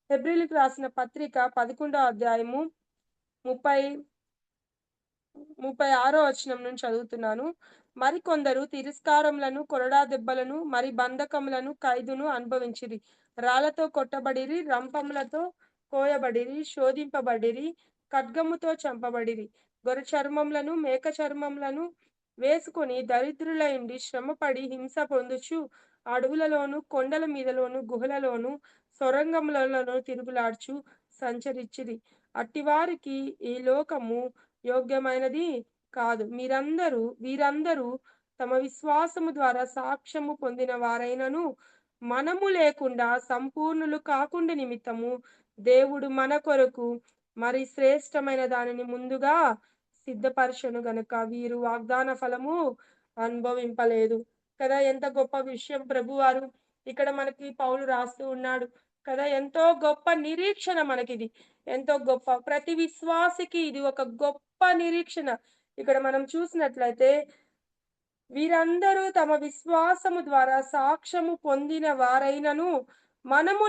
హెబ్రీయులకు రాసిన పత్రిక 11వ అధ్యాయము 36వ వచనం నుంచి చదువుతున్నాను. మరికొందరు తిరస్కారములను, కొరడా దెబ్బలను, మరి బంధకములను, ఖైదును అనుభవించిరి. రాళ్లతో కొట్టబడిరి, రంపములతో కోయబడిరి, శోధింపబడిరి, ఖడ్గముతో చంపబడిరి. గొర్రె చర్మములను, మేక చర్మములను వేసుకొని దరిద్రులైండి శ్రమపడి హింస పొందుచు అడవులలోను, కొండల మీదలోను, గుహలలోను, సొరంగములలోను తిరుగులాడ్చు సంచరిచ్చిరి. అట్టివారికి ఈ లోకము యోగ్యమైనది కాదు. వీరందరూ తమ విశ్వాసము ద్వారా సాక్ష్యము పొందిన వారైనను మనము లేకుండా సంపూర్ణులు కాకుండా నిమిత్తము దేవుడు మన కొరకు మరి శ్రేష్టమైన దానిని ముందుగా సిద్ధపరచను గనుక వీరు వాగ్దాన ఫలము అనుభవింపలేదు కదా. ఎంత గొప్ప విషయం ప్రభువారు ఇక్కడ మనకి పౌలు రాస్తూ ఉన్నాడు కదా. ఎంతో గొప్ప నిరీక్షణ మనకిది, ఎంతో గొప్ప, ప్రతి విశ్వాసికి ఇది ఒక గొప్ప నిరీక్షణ. ఇక్కడ మనం చూసినట్లయితే వీరందరూ తమ విశ్వాసము ద్వారా సాక్ష్యము పొందిన వారైనను మనము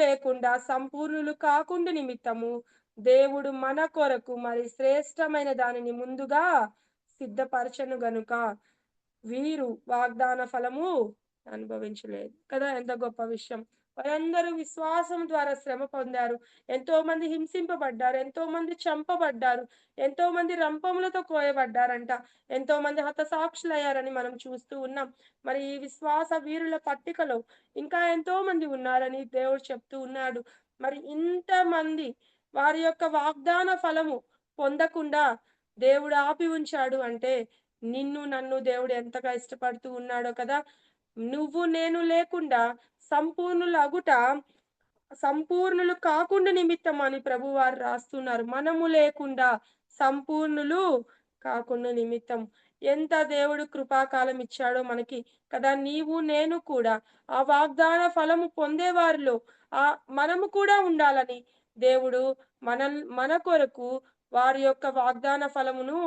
లేకుండా సంపూర్ణులు కాకుండా నిమిత్తము దేవుడు మన కొరకు మరి శ్రేష్టమైన దానిని ముందుగా సిద్ధపరచను గనుక వీరు వాగ్దాన ఫలము అనుభవించలేదు కదా. ఎంత గొప్ప విషయం. వారందరూ విశ్వాసం ద్వారా శ్రమ పొందారు. ఎంతో మంది హింసింపబడ్డారు, ఎంతో మంది చంపబడ్డారు, ఎంతో మంది రంపములతో కోయబడ్డారంట, ఎంతో మంది హతసాక్షులయ్యారని మనం చూస్తూ ఉన్నాం. మరి ఈ విశ్వాస వీరుల పట్టికలో ఇంకా ఎంతో మంది ఉన్నారని దేవుడు చెప్తూ ఉన్నాడు. మరి ఇంతమంది వారి యొక్క వాగ్దాన ఫలము పొందకుండా దేవుడు ఆపి ఉంచాడు అంటే నిన్ను నన్ను దేవుడు ఎంతగా ఇష్టపడుతూ ఉన్నాడో కదా. నువ్వు నేను లేకుండా సంపూర్ణులు కాకుండా నిమిత్తం అని ప్రభువారు రాస్తున్నారు. మనము లేకుండా సంపూర్ణులు కాకుండా నిమిత్తం. ఎంత దేవుడు కృపాకాలం ఇచ్చాడో మనకి కదా. నీవు నేను కూడా ఆ వాగ్దాన ఫలము పొందేవారిలో మనము కూడా ఉండాలని దేవుడు మన కొరకు వారి యొక్క వాగ్దాన ఫలమును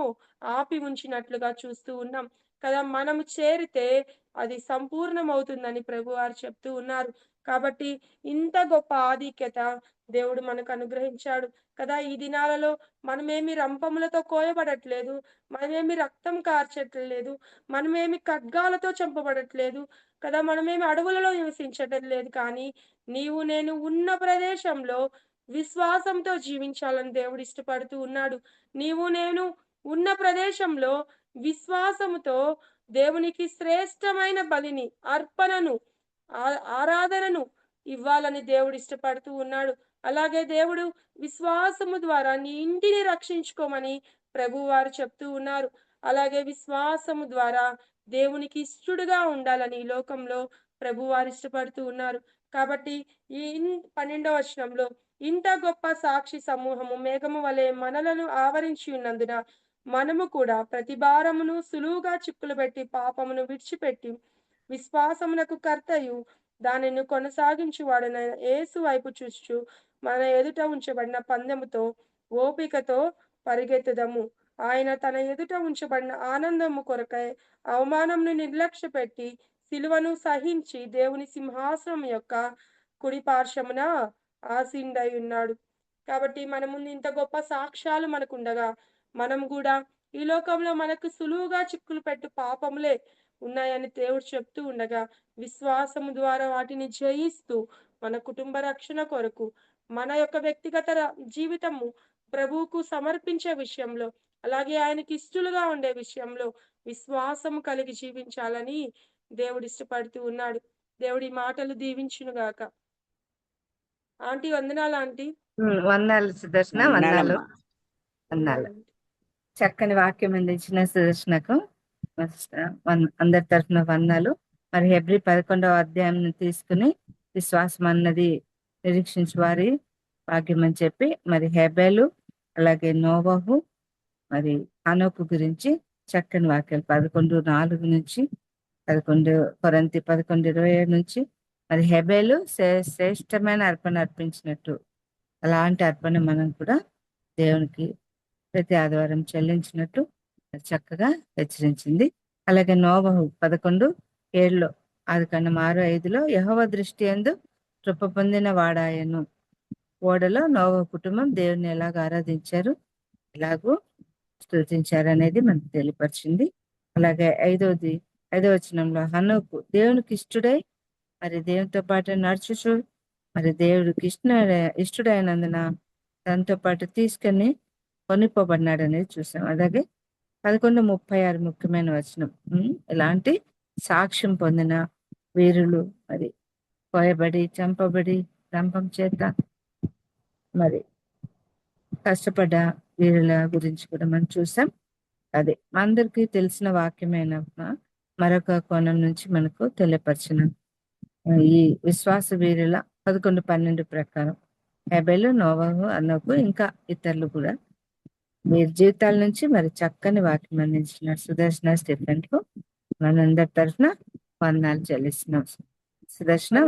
ఆపి ఉంచినట్లుగా చూస్తూ ఉన్నాం కదా. మనము చేరితే అది సంపూర్ణమవుతుందని ప్రభువారు చెప్తూ ఉన్నారు. కాబట్టి ఇంత గొప్ప ఆధిక్యత దేవుడు మనకు అనుగ్రహించాడు కదా! ఈ దినాలలో మనమేమి రంపములతో కోయబడట్లేదు. మనమేమి రక్తం కార్చట్లేదు. మనమేమి ఖడ్గాలతో చంపబడట్లేదు కదా! మనమేమి అడవులలో నివసించటం లేదు. కానీ నీవు నేను ఉన్న ప్రదేశంలో విశ్వాసంతో జీవించాలని దేవుడు ఇష్టపడుతూ ఉన్నాడు. నీవు నేను ఉన్న ప్రదేశంలో విశ్వాసముతో దేవునికి శ్రేష్టమైన బలిని, అర్పణను, ఆరాధనను ఇవ్వాలని దేవుడు ఇష్టపడుతూ ఉన్నాడు. అలాగే దేవుడు విశ్వాసము ద్వారా నీ ఇంటిని రక్షించుకోమని ప్రభువారు చెప్తూ ఉన్నారు. అలాగే విశ్వాసము ద్వారా దేవునికి ఇష్టడుగా ఉండాలని ఈ లోకంలో ప్రభువారు ఇష్టపడుతూ ఉన్నారు. కాబట్టి ఈ 12వ వచనంలో ఇంత గొప్ప సాక్షి సమూహము మేఘము వలె మనలను ఆవరించి ఉన్నందున మనము కూడా ప్రతి భారమును సులువుగా చిక్కులు పెట్టి పాపమును విడిచిపెట్టి విశ్వాసమునకు కర్తయు దానిని కొనసాగించువాడనైన యేసు వైపు చూచుచు మన ఎదుట ఉంచబడిన పందెముతో ఓపికతో పరిగెత్తుదము. ఆయన తన ఎదుట ఉంచబడిన ఆనందము కొరకై అవమానంను నిర్లక్ష్య పెట్టి సిలువను సహించి దేవుని సింహాసనం యొక్క కుడి పార్శ్వమున ఆసీనుడై ఉన్నాడు. కాబట్టి మన ముందు ఇంత గొప్ప సాక్ష్యాలు మనకుండగా మనం కూడా ఈ లోకంలో మనకు సులువుగా చిక్కులు పెట్టు పాపములే ఉన్నాయని దేవుడు చెప్తూ ఉండగా విశ్వాసము ద్వారా వాటిని జయిస్తూ మన కుటుంబ రక్షణ కొరకు మన యొక్క వ్యక్తిగత జీవితము ప్రభువుకు సమర్పించే విషయంలో అలాగే ఆయనకి ఇష్టలుగా ఉండే విషయంలో విశ్వాసము కలిగి జీవించాలని దేవుడు ఇష్టపడుతూ ఉన్నాడు. దేవుడి మాటలు దీవించునుగాక. ఆంటీ వందనాలు ఆంటీ. వందనాలు సుదర్శన, వందనాలు వందనాలు. చక్కని వాక్యం అందించిన సుదర్శనకు అందరి తరఫున వందనాలు. మరి హెబ్రీ 11వ అధ్యాయం తీసుకుని విశ్వాసం అన్నది నిరీక్షించు వారి భాగ్యం అని చెప్పి మరి హెబెలు అలాగే నోవహు మరి హనోకు గురించి చక్కని వాక్యాలు 11:4 నుంచి 11:27 నుంచి మరి హెబెలు శ్రేష్టమైన అర్పణ అర్పించినట్టు అలాంటి అర్పణ మనం కూడా దేవునికి ప్రతి ఆదివారం చెల్లించినట్టు చక్కగా హెచ్చరించింది. అలాగే నోవహు 11:7 ఆదికాండం 6:5 యెహోవా దృష్టి యందు కృప పొందిన వాడాయను. ఓడలో నోవహు కుటుంబం దేవుని ఎలాగ ఆరాధించారు, ఎలాగూ స్తుతించారు అనేది మనకు తెలియపరిచింది. అలాగే 5వ వచనంలో హనోకు దేవునికి ఇష్టడై మరి దేవునితో పాటు నడుచుచు మరి దేవుడికి ఇష్టడైనందున దాంతో పాటు తీసుకొని కొనిపోబడినాడు అనేది చూసాం. అలాగే 11:36 ముఖ్యమైన వచనం. ఇలాంటి సాక్ష్యం పొందిన వీరులు మరి కోయబడి చంపబడి రంపం చేత మరి కష్టపడ్డ వీరుల గురించి కూడా మనం చూసాం. అదే అందరికీ తెలిసిన వాక్యమైన మరొక కోణం నుంచి మనకు తెలియపరిచిన ఈ విశ్వాస వీరుల 11-12 ప్రకారం హెబెలు, నోవహు, హనోకు ఇంకా ఇతరులు కూడా వీరి జీవితాల నుంచి మరి చక్కని వాక్యం అందించిన సుదర్శన స్టీఫెన్ కు మనందరి తరఫున వందనాలు చెల్లిస్తున్నాం. సుదర్శన